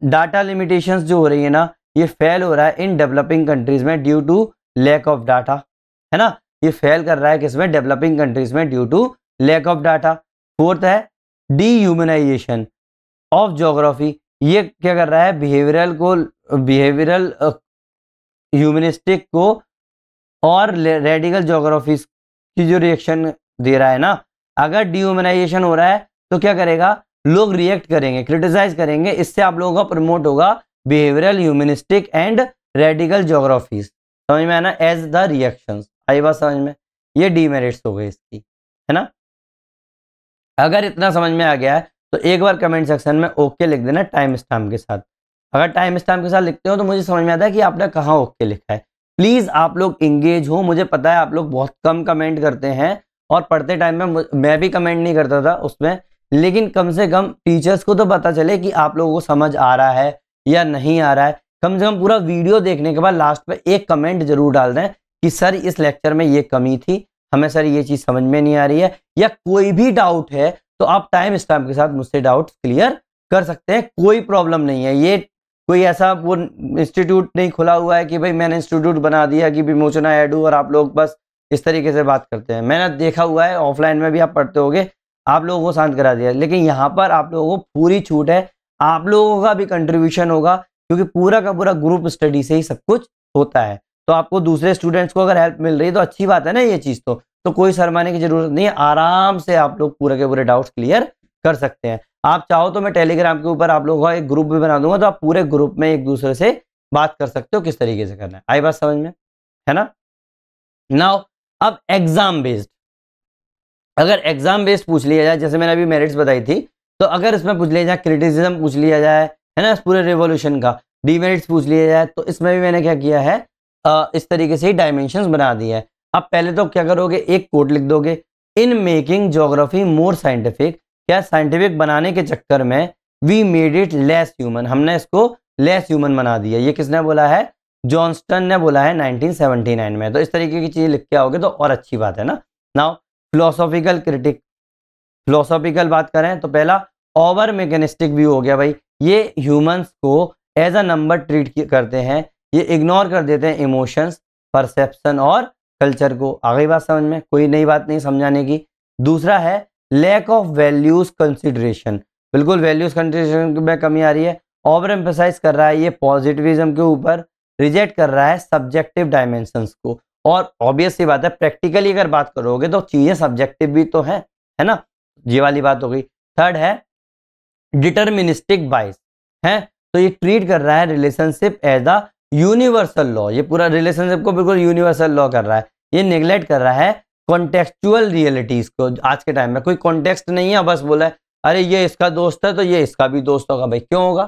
डाटा लिमिटेशंस जो हो रही है ना, ये फेल हो रहा है इन डेवलपिंग कंट्रीज में due to lack of data, है ना। ये फेल कर रहा है किसमें, डेवलपिंग कंट्रीज में due to lack of data. Fourth है डीह्यूमनाइजेशन ऑफ ज्योग्राफी, ये क्या कर रहा है बिहेवियरल ह्यूमनिस्टिक को और रेडिकल ज्योग्राफी की जो रिएक्शन दे रहा है ना। अगर डीह्यूमनाइजेशन हो रहा है तो क्या करेगा, लोग रिएक्ट करेंगे, क्रिटिसाइज करेंगे, इससे आप लोगों का प्रमोट होगा behavioural humanistic and radical geographies. समझ में आना, एज द रिएक्शंस, आई बात समझ में। ये डीमेरिट्स हो गई इसकी, है ना। अगर इतना समझ में आ गया है तो एक बार कमेंट सेक्शन में ओके लिख देना टाइम स्टैम्प के साथ। अगर टाइम स्टैम्प के साथ लिखते हो तो मुझे समझ में आता है कि आपने कहाँ ओके लिखा है। प्लीज आप लोग इंगेज हो, मुझे पता है आप लोग बहुत कम कमेंट करते हैं और पढ़ते टाइम में मैं भी कमेंट नहीं करता था उसमें, लेकिन कम से कम टीचर्स को तो पता चले कि आप लोगों को समझ आ रहा है या नहीं आ रहा है। कम से कम पूरा वीडियो देखने के बाद लास्ट में एक कमेंट जरूर डाल दें कि सर इस लेक्चर में ये कमी थी, हमें सर ये चीज़ समझ में नहीं आ रही है, या कोई भी डाउट है तो आप टाइम स्टैम्प के साथ मुझसे डाउट क्लियर कर सकते हैं, कोई प्रॉब्लम नहीं है। ये कोई ऐसा वो इंस्टीट्यूट नहीं खुला हुआ है कि भाई मैंने इंस्टीट्यूट बना दिया कि विमोचना एडू और आप लोग बस इस तरीके से बात करते हैं। मैंने देखा हुआ है, ऑफलाइन में भी आप पढ़ते होगे, आप लोगों को शांत करा दिया, लेकिन यहाँ पर आप लोगों को पूरी छूट है, आप लोगों का भी कंट्रीब्यूशन होगा, क्योंकि पूरा का पूरा ग्रुप स्टडी से ही सब कुछ होता है। तो आपको दूसरे स्टूडेंट्स को अगर हेल्प मिल रही है तो अच्छी बात है ना ये चीज़। तो कोई शर्माने की जरूरत नहीं है, आराम से आप लोग पूरे के पूरे डाउट्स क्लियर कर सकते हैं। आप चाहो तो मैं टेलीग्राम के ऊपर आप लोगों का एक ग्रुप भी बना दूंगा, तो आप पूरे ग्रुप में एक दूसरे से बात कर सकते हो किस तरीके से करना है। आई बात समझ में, है ना। नाउ अब एग्जाम बेस्ड, अगर एग्जाम बेस्ड पूछ लिया जाए, जैसे मैंने अभी मेरिट्स बताई थी, तो अगर इसमें पूछ लिया जाए क्रिटिसिज्म पूछ लिया जाए, है ना, पूरे रिवॉल्यूशन का डीमेरिट्स पूछ लिया जाए, तो इसमें भी मैंने क्या किया है, इस तरीके से ही डायमेंशंस बना दिया है। अब पहले तो क्या करोगे, एक कोड लिख दोगे, in making geography more scientific, क्या साइंटिफिक बनाने के चक्कर में we made it less human, हमने इसको लेस ह्यूमन बना दिया। ये किसने बोला है? जॉनस्टन ने बोला है 1979 में। तो इस तरीके की चीजें लिख के आओगे तो और अच्छी बात है ना। नाउ फिलोसॉफिकल क्रिटिक, फिलोसॉफिकल बात करें तो पहला ओवर मैकेनिस्टिक व्यू हो गया भाई, ये ह्यूमंस को एज अ नंबर ट्रीट करते हैं, ये इग्नोर कर देते हैं इमोशंस, परसेप्शन और कल्चर को। आ गई बात समझ में? कोई नई बात नहीं समझाने की। दूसरा है लैक ऑफ वैल्यूज कंसिडरेशन, बिल्कुल वैल्यूज कंसिडरेशन में कमी आ रही है। ओवर एम्फेसाइज कर रहा है ये पॉजिटिविज्म के ऊपर, रिजेक्ट कर रहा है सब्जेक्टिव डायमेंशंस को। और ऑब्वियस सी बात है, प्रैक्टिकली अगर बात करोगे तो चीजें सब्जेक्टिव भी तो है ना। ये वाली बात हो गई। थर्ड है डिटर्मिनिस्टिक बाइस है, तो ये ट्रीट कर रहा है relationship as a universal law, ये पूरा रिलेशनशिप को बिल्कुल यूनिवर्सल लॉ कर रहा है। ये नेग्लेक्ट कर रहा है कॉन्टेक्चुअल रियलिटीज को। आज के टाइम में कोई कॉन्टेक्स्ट नहीं है, बस बोला है अरे ये इसका दोस्त है तो ये इसका भी दोस्त होगा। भाई क्यों होगा?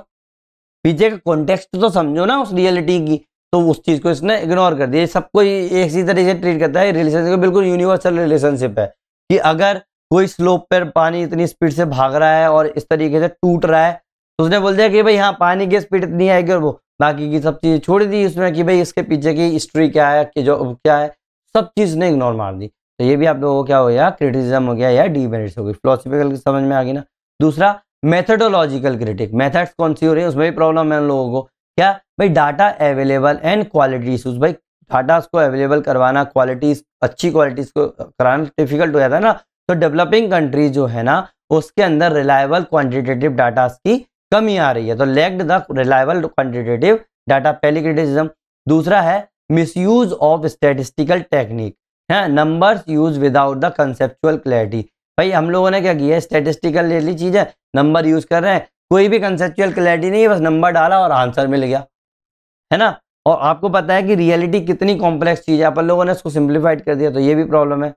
पीछे का कॉन्टेक्स्ट तो समझो ना उस रियलिटी की। तो उस चीज को इसने इग्नोर कर दिया। सबको एक ही तरीके से ट्रीट करता है। रिलेशनशिप बिल्कुल यूनिवर्सल रिलेशनशिप है कि अगर कोई स्लोप पर पानी इतनी स्पीड से भाग रहा है और इस तरीके से टूट रहा है तो उसने बोल दिया कि भाई हाँ पानी की स्पीड इतनी आएगी, और वो बाकी की सब चीजें छोड़ दी उसमें कि भाई इसके पीछे की हिस्ट्री क्या है, कि जो क्या है, सब चीज ने इग्नोर मार दी। तो ये भी आप लोगों को क्या हो गया? क्रिटिसिज्म हो गया या डीमेरिट्स हो गई। फिलोसफिकल समझ में आ गई ना। दूसरा मेथडोलॉजिकल क्रिटिक, मेथड्स कौन सी हो रही है उसमें भी प्रॉब्लम है उन लोगों को। क्या भाई? Data available and quality issues, भाई डाटा को अवेलेबल करवाना, क्वालिटीज अच्छी क्वालिटीज को कराना डिफिकल्ट हो जाता है ना। तो डेवलपिंग कंट्रीज जो है ना उसके अंदर रिलायबल क्वांटिटेटिव डाटा की कमी आ रही है। तो lacked the reliable quantitative data, पहली क्रिटिसिज्म। दूसरा है मिसयूज ऑफ स्टैटिस्टिकल टेक्निक है, numbers use without the conceptual clarity. भाई हम लोगों ने क्या किया है? स्टैटिस्टिकल ले ली चीज है, नंबर यूज कर रहे हैं, कोई भी कंसेप्चुअल क्लैरिटी नहीं है, बस नंबर डाला और आंसर मिल गया, है ना। और आपको पता है कि रियलिटी कितनी कॉम्प्लेक्स चीज है, अपन लोगों ने उसको सिंप्लीफाइड कर दिया, तो ये भी प्रॉब्लम है।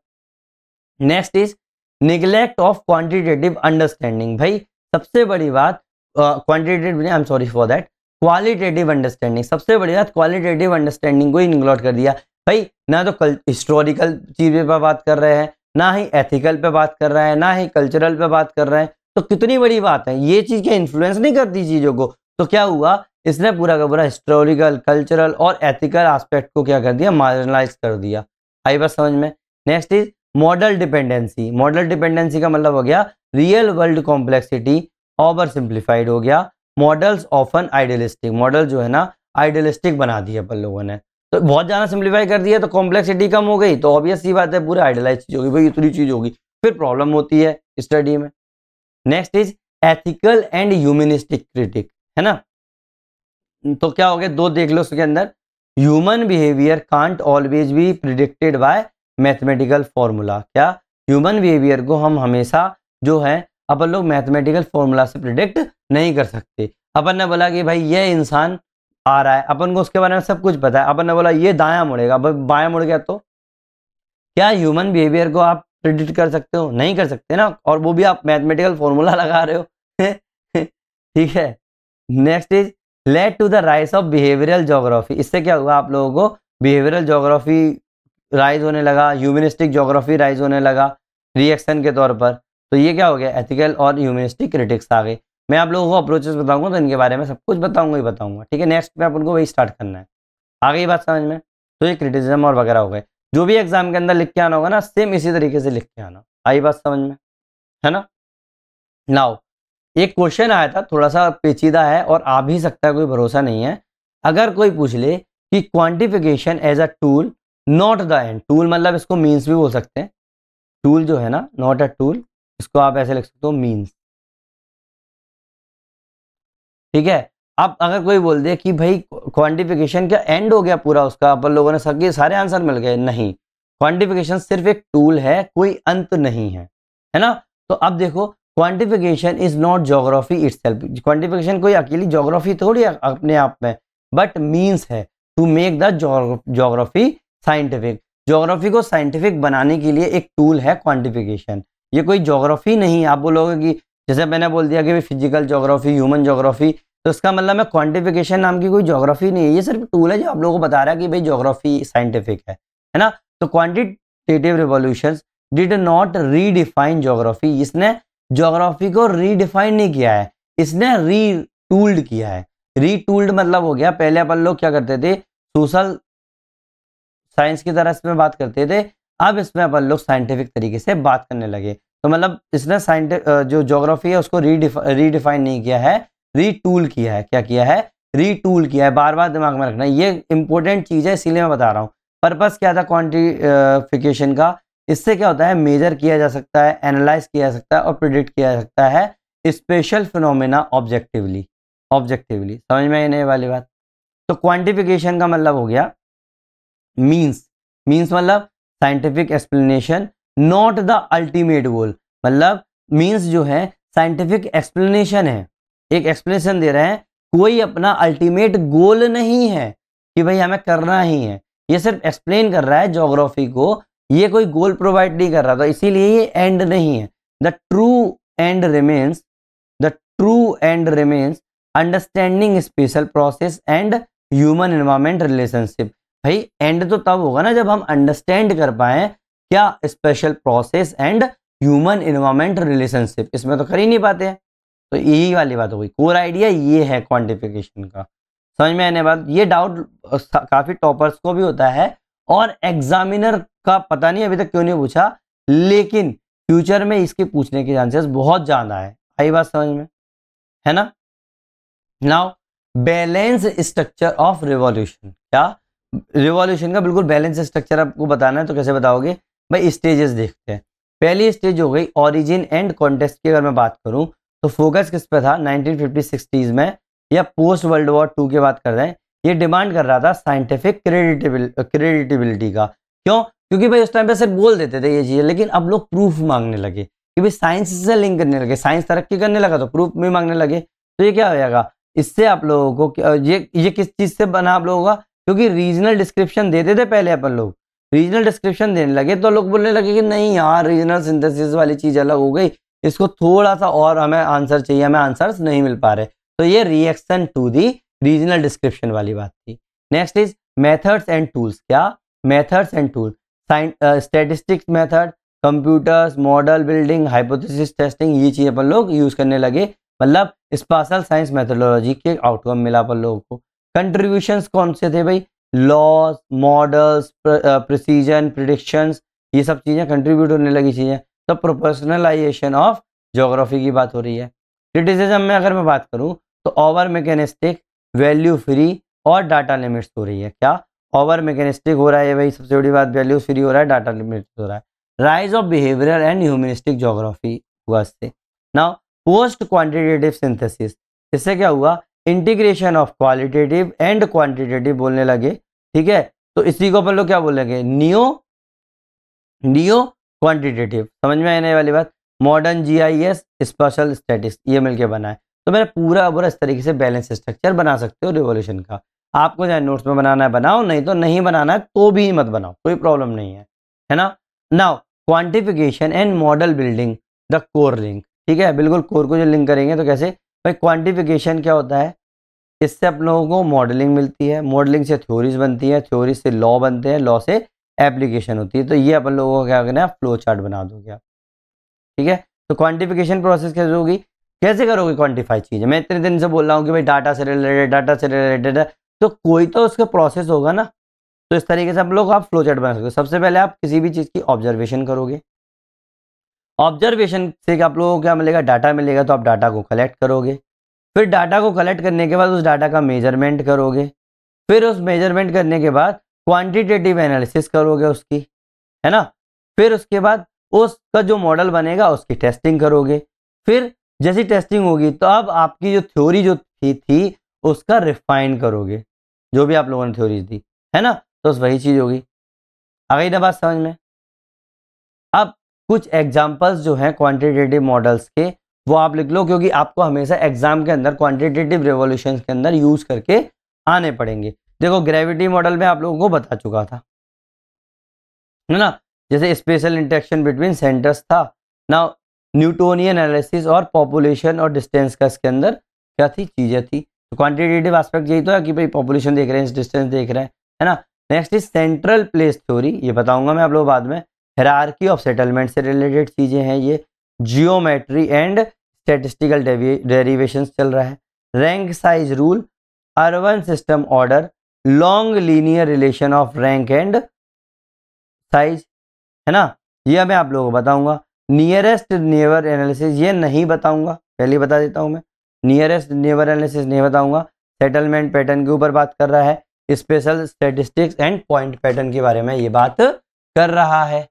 Next is neglect of quantitative understanding. भाई सबसे बड़ी बात quantitative, I am sorry for that, qualitative understanding. सबसे बड़ी बात क्वालिटेटिव अंडरस्टैंडिंग को ही निग्लेक्ट कर दिया। भाई ना तो हिस्टोरिकल चीज़ों पर बात कर रहे हैं, ना ही एथिकल पे बात कर रहे हैं, ना ही कल्चरल पे बात कर रहे हैं। तो कितनी बड़ी बात है, ये चीज़ क्या इन्फ्लुएंस नहीं करती चीज़ों को? तो क्या हुआ, इसने पूरा का पूरा हिस्टोरिकल, कल्चरल और एथिकल एस्पेक्ट को क्या कर दिया? मार्जिनलाइज कर दिया। आई बात समझ में? Next is model dependency. Model dependency का मतलब हो गया real world complexity over simplified हो गया। मॉडल्स ऑफन आइडियलिस्टिक, मॉडल जो है ना आइडियलिस्टिक बना दिया अपन लोगों ने, तो बहुत ज़्यादा सिंप्लीफाई कर दिया तो कॉम्प्लेक्सिटी कम हो गई, तो ऑब्वियस सी बात है पूरी आइडियलाइज चीज़ होगी, भाई इतनी चीज़ होगी, फिर प्रॉब्लम होती है स्टडी में। Next is ethical and humanistic critic, है ना। तो क्या हो गया, दो देख लो उसके अंदर। Human behaviour can't always be predicted by mathematical formula. क्या? ह्यूमन बिहेवियर को हम हमेशा जो है अपन लोग मैथमेटिकल फॉर्मूला से प्रिडिक्ट नहीं कर सकते। अपन ने बोला कि भाई ये इंसान आ रहा है, अपन को उसके बारे में सब कुछ पता है, अपन ने बोला ये दायां मुड़ेगा, बायां मुड़ गया, तो क्या ह्यूमन बिहेवियर को आप प्रिडिक्ट कर सकते हो? नहीं कर सकते ना, और वो भी आप मैथमेटिकल फॉर्मूला लगा रहे हो ठीक है। Next is led to the rise of behavioural geography. इससे क्या हुआ, आप लोगों को बिहेवियरल ज्योग्राफी राइज होने लगा, ह्यूमनिस्टिक ज्योग्राफी राइज होने लगा रिएक्शन के तौर पर। तो ये क्या हो गया, एथिकल और ह्यूमनिस्टिक क्रिटिक्स आ गए। मैं आप लोगों को अप्रोचेस बताऊंगा तो इनके बारे में सब कुछ बताऊंगा ही बताऊंगा, ठीक है। नेक्स्ट में अपन को वही स्टार्ट करना है। आ गई बात समझ में? तो ये क्रिटिसिज्म और वगैरह हो गए, जो भी एग्जाम के अंदर लिख के आना होगा ना सेम इसी तरीके से लिख के आना। आई बात समझ में, है ना। नाउ एक क्वेश्चन आया था, थोड़ा सा पेचीदा है और आ भी सकता है, कोई भरोसा नहीं है। अगर कोई पूछ ले कि quantification as a tool not the end, tool मतलब इसको मीन्स भी बोल सकते हैं, टूल जो है ना नॉट अ टूल, इसको आप ऐसे लिख सकते हो मीन्स, ठीक है। अब अगर कोई बोल दे कि भाई क्वांटिफिकेशन का एंड हो गया पूरा उसका, अपन लोगों ने सबके सारे आंसर मिल गए, नहीं, क्वांटिफिकेशन सिर्फ एक टूल है, कोई अंत नहीं है ना। तो अब देखो quantification is not geography itself, quantification कोई अकेली ज्योग्राफी थोड़ी है अपने आप में, बट मीन्स है to make the geography scientific. Geography को साइंटिफिक बनाने के लिए एक टूल है क्वांटिफिकेशन, ये कोई ज्योग्राफी नहीं। आप बोलोगे कि जैसे मैंने बोल दिया कि फिजिकल ज्योग्राफी, ह्यूमन ज्योग्राफी, तो इसका मतलब है क्वांटिफिकेशन नाम की कोई ज्योग्राफी नहीं है, ये सिर्फ टूल है जो आप लोगों को बता रहा है कि भाई ज्योग्राफी साइंटिफिक है ना। तो quantitative revolutions did not redefine geography, इसने ज्योग्राफी को रीडिफाइन नहीं किया है, इसने रीटूल्ड किया है। रीटूल्ड मतलब हो गया, पहले अपन लोग क्या करते थे, सोशल साइंस की तरह इसमें बात करते थे, अब इसमें अपन लोग साइंटिफिक तरीके से बात करने लगे। तो मतलब इसने जो ज्योग्राफी है उसको रीडिफाइन नहीं किया है, रीटूल किया है। क्या किया है? रीटूल किया है। बार बार दिमाग में रखना, ये इंपॉर्टेंट चीज है, इसीलिए मैं बता रहा हूँ। पर्पस क्या था क्वांटिफिकेशन का? इससे क्या होता है, मेजर किया जा सकता है, एनालाइज किया जा सकता है और प्रिडिक्ट किया जा सकता है स्पेशल फिनोमेना ऑब्जेक्टिवली। समझ में आने वाली बात? तो क्वांटिफिकेशन का मतलब हो गया मीन्स मतलब scientific explanation, not the ultimate goal. मतलब मीन्स जो है साइंटिफिक एक्सप्लेनेशन है, एक एक्सप्लेनेशन दे रहे हैं, कोई अपना अल्टीमेट गोल नहीं है कि भाई हमें करना ही है, ये सिर्फ एक्सप्लेन कर रहा है ज्योग्राफी को, ये कोई गोल प्रोवाइड नहीं कर रहा था, इसीलिए ये एंड नहीं है। The true and remains understanding special process and human environment relationship. भाई एंड तो तब होगा ना जब हम अंडरस्टैंड कर पाए क्या special process and human environment relationship, इसमें तो कर ही नहीं पाते हैं। तो यही वाली बात हो गई, कोर आइडिया ये है क्वांटिफिकेशन का। समझ में आने बाद ये डाउट काफी टॉपर्स को भी होता है और एग्जामिनर का पता नहीं अभी तक क्यों नहीं पूछा, लेकिन फ्यूचर में इसके पूछने के चांसेस बहुत ज्यादा है। आई बात समझ में, है ना? Now balance structure of revolution. क्या? रिवॉल्यूशन का बिल्कुल बैलेंस स्ट्रक्चर आपको बताना है, तो कैसे बताओगे भाई? स्टेजेस देखते हैं। पहली स्टेज हो गई ओरिजिन एंड कॉन्टेक्स्ट की। अगर मैं बात करूं तो फोकस किस पे था 1950-60s में, या पोस्ट वर्ल्ड वॉर 2 की बात कर रहे हैं, ये डिमांड कर रहा था साइंटिफिक क्रेडिटेबिलिटी का। क्यों? क्योंकि भाई उस टाइम पे सिर्फ बोल देते थे ये चीजें, लेकिन अब लोग प्रूफ मांगने लगे कि भाई साइंस से लिंक करने लगे, साइंस तरक्की करने लगा तो प्रूफ भी मांगने लगे। तो ये क्या हो जाएगा, इससे आप लोगों को ये किस चीज से बना आप लोगों का, क्योंकि रीजनल डिस्क्रिप्शन देते थे पहले अपन लोग, रीजनल डिस्क्रिप्शन देने लगे तो लोग बोलने लगे कि नहीं यार रीजनल सिंथेसिस वाली चीज अलग हो गई, इसको थोड़ा सा और हमें आंसर चाहिए, हमें आंसर्स नहीं मिल पा रहे। तो ये reaction to the regional description वाली बात थी। Next is methods and tools. क्या? Methods and tool, statistics method, computers, model building, hypothesis testing, ये चीज अपन लोग यूज करने लगे। मतलब स्पेशल साइंस मेथोडोलॉजी के आउटकम मिला अपन लोगों को। कंट्रीब्यूशंस कौन से थे भाई? लॉस, मॉडल्स, प्रिसीजन, प्रिडिक्शंस, ये सब चीजें कंट्रीब्यूट होने लगी चीजें। तो प्रोफेशनलाइजेशन ऑफ ज्योग्राफी की बात हो रही है। क्रिटिसिज्म में अगर मैं बात करूं तो ओवर मैकेनिस्टिक, वैल्यू फ्री और डाटा लिमिट्स हो रही है। क्या? ओवर मैकेनिस्टिक हो रहा है भाई, सबसे बड़ी बात, वैल्यू फ्री हो रहा है, डाटा लिमिट्स हो रहा है। Rise of behavioural and humanistic geography हुआ इससे। नाउ पोस्ट क्वांटिटेटिव सिंथेसिस, इससे क्या हुआ, integration of qualitative and quantitative बोलने लगे। ठीक है, तो इसी को अपन लोग क्या बोलेंगे, नियो क्वांटिटेटिव। समझ में आने वाली बात? मॉडर्न जीआईएस, स्पेशल स्टैटिस्टिक्स, ये मिलके बना है। तो मैंने पूरा इस तरीके से बैलेंस स्ट्रक्चर बना सकते हो रिवॉल्यूशन का। आपको चाहे नोट्स में बनाना है बनाओ, नहीं तो नहीं बनाना है तो भी मत बनाओ, कोई प्रॉब्लम नहीं है ना? Now quantification and model building the core link. ठीक है, बिल्कुल कोर को जो लिंक करेंगे तो कैसे भाई? क्वांटिफिकेशन क्या होता है, इससे आप लोगों को मॉडलिंग मिलती है, मॉडलिंग से थ्योरीज बनती है, थ्योरी से लॉ बनते हैं, लॉ से एप्लीकेशन होती है। तो ये अपन लोगों को क्या करना है, फ्लो चार्ट बना दोगे आप। ठीक है, तो क्वांटिफिकेशन प्रोसेस कैसे होगी, कैसे करोगे क्वांटिफाई चीजें? मैं इतने दिन से बोल रहा हूँ कि भाई डाटा से रिलेटेड है, तो कोई तो उसका प्रोसेस होगा ना। तो इस तरीके से आप लोग आप फ्लो चार्ट बना सकते हो। सबसे पहले आप किसी भी चीज की ऑब्जर्वेशन करोगे, ऑब्जर्वेशन से आप लोगों को क्या मिलेगा, डाटा मिलेगा, तो आप डाटा को कलेक्ट करोगे। फिर डाटा को कलेक्ट करने के बाद उस डाटा का मेजरमेंट करोगे। फिर उस मेजरमेंट करने के बाद क्वांटिटेटिव एनालिसिस करोगे उसकी, है ना? फिर उसके बाद उसका जो मॉडल बनेगा उसकी टेस्टिंग करोगे। फिर जैसी टेस्टिंग होगी तो अब आपकी जो थ्योरी जो थी उसका रिफाइन करोगे, जो भी आप लोगों ने थ्योरी दी, है ना? तो वही चीज होगी। आ गई ना बात समझ में? अब कुछ एग्जांपल्स जो हैं क्वांटिटेटिव मॉडल्स के वो आप लिख लो, क्योंकि आपको हमेशा एग्जाम के अंदर क्वांटिटेटिव रिवॉल्यूशन के अंदर यूज करके आने पड़ेंगे। देखो ग्रेविटी मॉडल में आप लोगों को बता चुका था, है ना? जैसे स्पेशल इंटरेक्शन बिटवीन सेंटर्स था ना, न्यूटोनियन एनालिसिस और पॉपुलेशन और डिस्टेंस का इसके अंदर क्या थी, चीजें थी। तो क्वांटिटेटिव एस्पेक्ट यही तो है कि भाई पॉपुलेशन देख रहे हैं, डिस्टेंस देख रहे हैं, है ना? Next is central place theory, ये बताऊंगा मैं आप लोग बाद में। हायरार्की ऑफ सेटलमेंट से रिलेटेड चीजें हैं ये। जियोमेट्री एंड स्टैटिस्टिकल डेरिवेशन चल रहा है, rank size rule, urban system order, long linear relation of rank and size, है ना, ये मैं आप लोगों को बताऊंगा। नियरेस्ट नेबर एनालिसिस ये नहीं बताऊंगा, पहले बता देता हूं मैं, नियरेस्ट नेबर एनालिसिस नहीं बताऊंगा। सेटलमेंट पैटर्न के ऊपर बात कर रहा है, special statistics and point pattern के बारे में ये बात कर रहा है।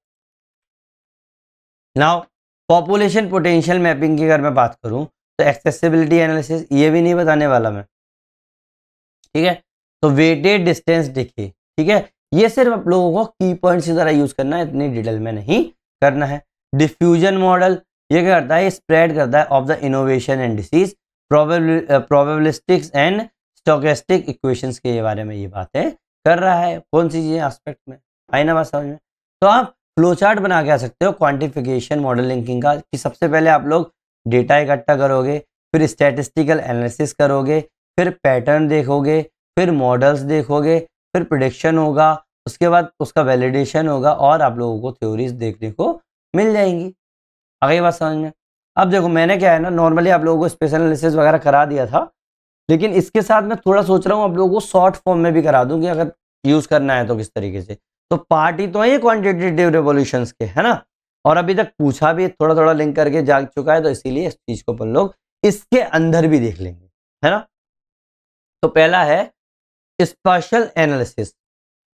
नाउ पॉपुलेशन पोटेंशियल मैपिंग की अगर मैं बात करूं तो एक्सेसिबिलिटी एनालिसिस ये भी नहीं बताने वाला मैं, ठीक है। तो वेटेड डिस्टेंस देखिए, ठीक है, ये सिर्फ आप लोगों को की पॉइंट्स की तरह यूज करना है, इतनी डिटेल में नहीं करना है। डिफ्यूजन मॉडल ये क्या करता है, स्प्रेड करता है of the innovation and disease, probabilistics and stochastic equations के बारे में ये बातें कर रहा है। कौन सी चीजें एस्पेक्ट में आई ना बात समझ में। तो आप फ्लो चार्ट बना के आ सकते हो क्वांटिफिकेशन मॉडल लिंकिंग का, कि सबसे पहले आप लोग डेटा इकट्ठा करोगे, फिर स्टैटिस्टिकल एनालिसिस करोगे, फिर पैटर्न देखोगे, फिर मॉडल्स देखोगे, फिर प्रेडिक्शन होगा, उसके बाद उसका वैलिडेशन होगा और आप लोगों को थ्योरीज देखने को मिल जाएंगी। आगे बात समझ में। अब देखो मैंने क्या है ना, नॉर्मली आप लोगों को स्पेशल एनालिसिस वगैरह करा दिया था, लेकिन इसके साथ मैं थोड़ा सोच रहा हूँ आप लोगों को शॉर्ट फॉर्म में भी करा दूं कि अगर यूज करना है तो किस तरीके से। तो पार्ट ही तो है ये क्वांटिटेटिव रिवॉल्यूशंस के, है ना, और अभी तक पूछा भी थोड़ा थोड़ा लिंक करके जा चुका है, तो इसीलिए इस चीज को अपन लोग इसके अंदर भी देख लेंगे, है ना। तो पहला है स्पेशल एनालिसिस।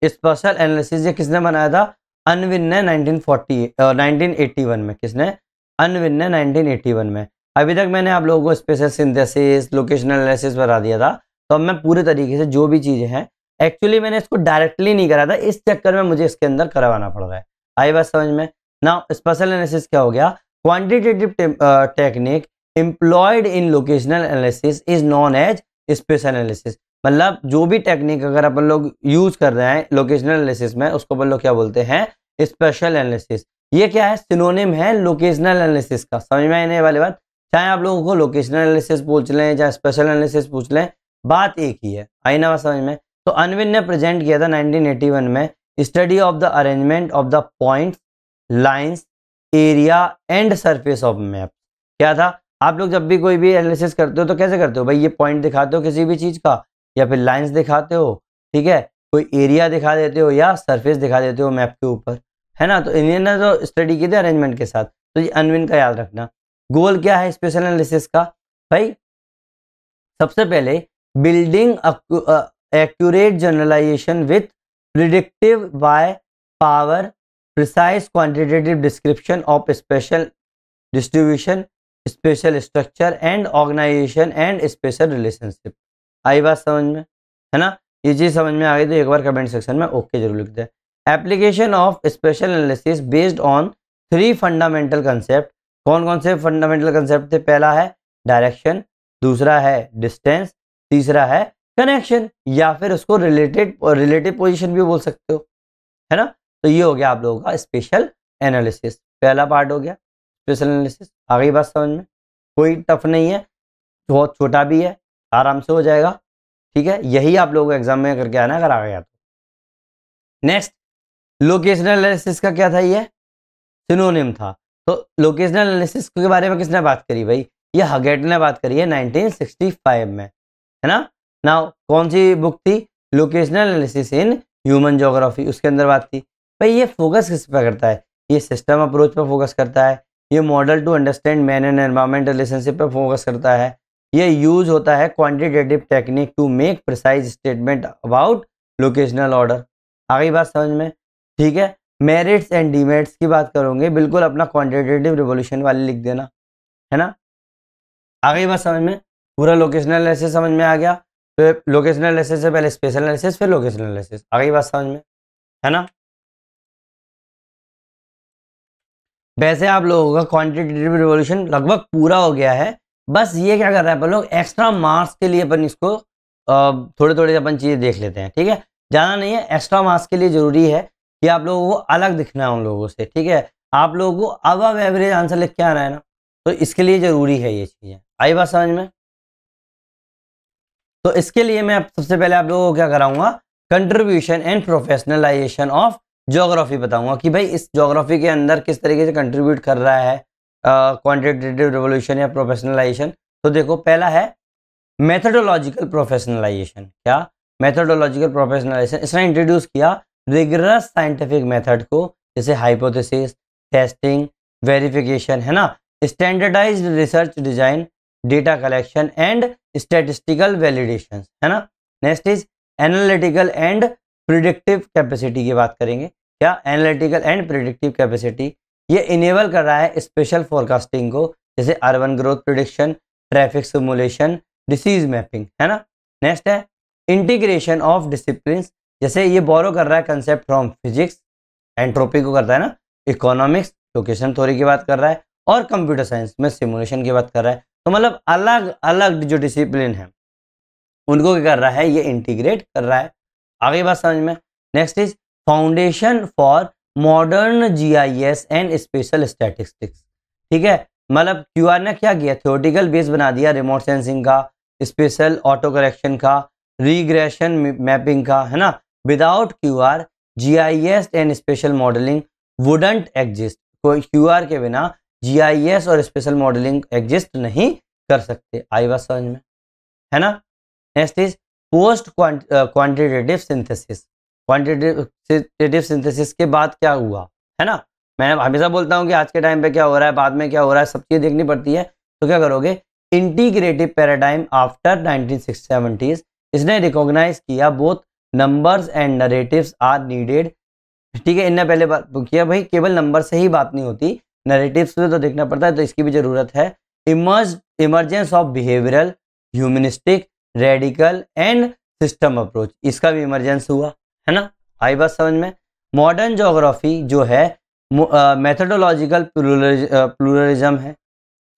स्पेशल एनालिसिस ये किसने बनाया था, अनविन ने 1981 में, किसने, अनविन ने 1981 में। अभी तक मैंने आप लोगों को स्पेशल सिंथेसिस, लोकेशनल एनालिसिस बता दिया था, तो अब मैं पूरे तरीके से जो भी चीजें हैं, एक्चुअली मैंने इसको डायरेक्टली नहीं करा था, इस चक्कर में मुझे इसके अंदर करवाना पड़ रहा है। आई बात समझ में। नाउ स्पेशल एनालिसिस क्या हो गया, quantitative technique employed in locational analysis is known as spatial analysis. मतलब जो भी टेक्निक अगर अपन लोग यूज कर रहे हैं लोकेशनल एनालिसिस में, उसको अपन लोग क्या बोलते हैं, स्पेशल एनालिसिस। ये क्या है, सिनोनिम है लोकेशनल एनालिसिस का। समझ में आने वाली बात, चाहे आप लोगों को लोकेशनल एनालिसिस पूछ लें चाहे स्पेशल एनालिसिस पूछ लें, बात एक ही है। आई ना बात समझ में। तो अनविन ने प्रेजेंट किया था 1981 में, study of the arrangement of the points, lines, area and surface of map. क्या था, आप लोग जब भी कोई भी एनालिसिस करते हो तो कैसे करते हो भाई, ये पॉइंट दिखाते हो किसी भी चीज का, या फिर लाइंस दिखाते हो, ठीक है, कोई एरिया दिखा देते हो या सरफेस दिखा देते हो मैप के ऊपर, है ना। तो इन्हें ना जो स्टडी की थी अरेंजमेंट के साथ, तो ये अनविन का याद रखना। गोल क्या है स्पेशल एनालिसिस का भाई, सबसे पहले building accurate generalization with predictive by power, precise quantitative description of spatial distribution, spatial structure and organization and spatial relationship. आई बात समझ में, है ना। ये चीज समझ में आ गई तो एक बार कमेंट सेक्शन में ओके जरूर लिख दे। Application of spatial analysis based on 3 fundamental concept. कौन कौन से फंडामेंटल कंसेप्ट थे, पहला है डायरेक्शन, दूसरा है डिस्टेंस, तीसरा है कनेक्शन, या फिर उसको रिलेटिव पोजीशन भी बोल सकते हो, है ना। तो ये हो गया आप लोगों का स्पेशल एनालिसिस, पहला पार्ट हो गया स्पेशल एनालिसिस। आ गई बात समझ में, कोई टफ नहीं है, बहुत छोटा भी है, आराम से हो जाएगा, ठीक है। यही आप लोगों को एग्जाम में करके आना अगर आ गया तो। नेक्स्ट लोकेशनल एनालिसिस का क्या था, ये सिनोनिम था। तो लोकेशनल एनालिसिस के बारे में किसने बात करी भाई, ये हगेट ने बात करी है 1965 में, है ना। नाउ कौन सी बुक थी, locational analysis in human geography, उसके अंदर बात थी। भाई ये फोकस किस पे करता है, ये सिस्टम अप्रोच पे फोकस करता है, ये model to understand man and environment relationship पे फोकस करता है, ये यूज होता है quantitative technique to make precise statement about locational order. आ गई बात समझ में, ठीक है। मेरिट्स एंड डिमेरिट्स की बात करोगे, बिल्कुल अपना क्वांटिटेटिव रिवॉल्यूशन वाली लिख देना, है ना। आ गई बात समझ में, पूरा लोकेशनल एनालिसिस समझ में आ गया। फिर लोकेशनल एनालिसिस से पहले स्पेशल एनालिसिस, फिर लोकेशनल एनालिसिस। आ गई बात समझ में, है ना। वैसे आप लोगों का क्वांटिटेटिव रिवॉल्यूशन लगभग पूरा हो गया है, बस ये क्या कर रहा है अपन लोग, एक्स्ट्रा मार्क्स के लिए अपन इसको थोड़े थोड़े अपन चीजें देख लेते हैं, ठीक है। ज़्यादा नहीं है, एक्स्ट्रा मार्क्स के लिए जरूरी है कि आप लोगों को अलग दिखना है उन लोगों से, ठीक है। आप लोगों को अब एवरेज आंसर लिख के आना है ना, तो इसके लिए जरूरी है ये चीजें। आई बात समझ में। तो इसके लिए मैं सबसे पहले आप लोगों को क्या कराऊंगा, contribution and professionalisation of geography बताऊंगा कि भाई इस ज्योग्राफी के अंदर किस तरीके से कंट्रीब्यूट कर रहा है, क्वांटिटेटिव रिवॉल्यूशन या प्रोफेशनलाइजेशन। तो देखो पहला है मेथोडोलॉजिकल प्रोफेशनलाइजेशन। क्या? मेथोडोलॉजिकल प्रोफेशनलाइजेशन, इसने इंट्रोड्यूस किया रिगरस साइंटिफिक मेथड को, जैसे हाइपोथेसिस, टेस्टिंग, वेरिफिकेशन, है ना, standardised research design, data collection and statistical validation, है ना। Next is analytical and predictive capacity की बात करेंगे। क्या? एनालिटिकल एंड प्रिडिक्टिव कैपेसिटी, ये इनेबल कर रहा है स्पेशल फोरकास्टिंग को, जैसे urban growth prediction, traffic simulation, disease mapping, है ना। नेक्स्ट है इंटीग्रेशन ऑफ डिसिप्लिन, जैसे ये बोरो कर रहा है कंसेप्ट फ्रॉम फिजिक्स, एंट्रोपी को करता है ना, इकोनॉमिक्स, लोकेशन थ्योरी की बात कर रहा है, और कंप्यूटर साइंस में सिमुलेशन की बात कर रहा है। तो मतलब अलग अलग जो डिसिप्लिन है उनको क्या कर रहा है, ये इंटीग्रेट कर रहा है। आगे बात समझ में। Next is foundation for modern GIS and spatial statistics. ठीक है, मतलब क्यूआर ने क्या किया, थ्योरेटिकल बेस बना दिया रिमोट सेंसिंग का, स्पेशल ऑटो करेक्शन का, रीग्रेशन मैपिंग का, है ना। Without QR GIS and special modelling wouldn't exist. कोई क्यूआर के बिना जीआईएस और स्पेशल मॉडलिंग एग्जिस्ट नहीं कर सकते। आई बात समझ में, है ना। Next is post quantitative synthesis. Quantitative synthesis के बाद क्या हुआ, है ना। मैं हमेशा बोलता हूँ कि आज के टाइम पे क्या हो रहा है, बाद में क्या हो रहा है, सब चीज़ देखनी पड़ती है। तो क्या करोगे, इंटीग्रेटिव पैराडाइम आफ्टर 1970s, इसने रिकॉग्नाइज किया both numbers and narratives are needed. ठीक है, इनने पहले बात किया भाई केवल नंबर से ही बात नहीं होती, नरेटिव्स में तो देखना पड़ता है, तो इसकी भी जरूरत है। Emergence of behavioural, humanistic, radical and system approach, इसका भी इमरजेंस हुआ, है ना। आई बात समझ में। मॉडर्न ज्योग्राफी जो है मेथोडोलॉजिकल प्लूरलिज्म है,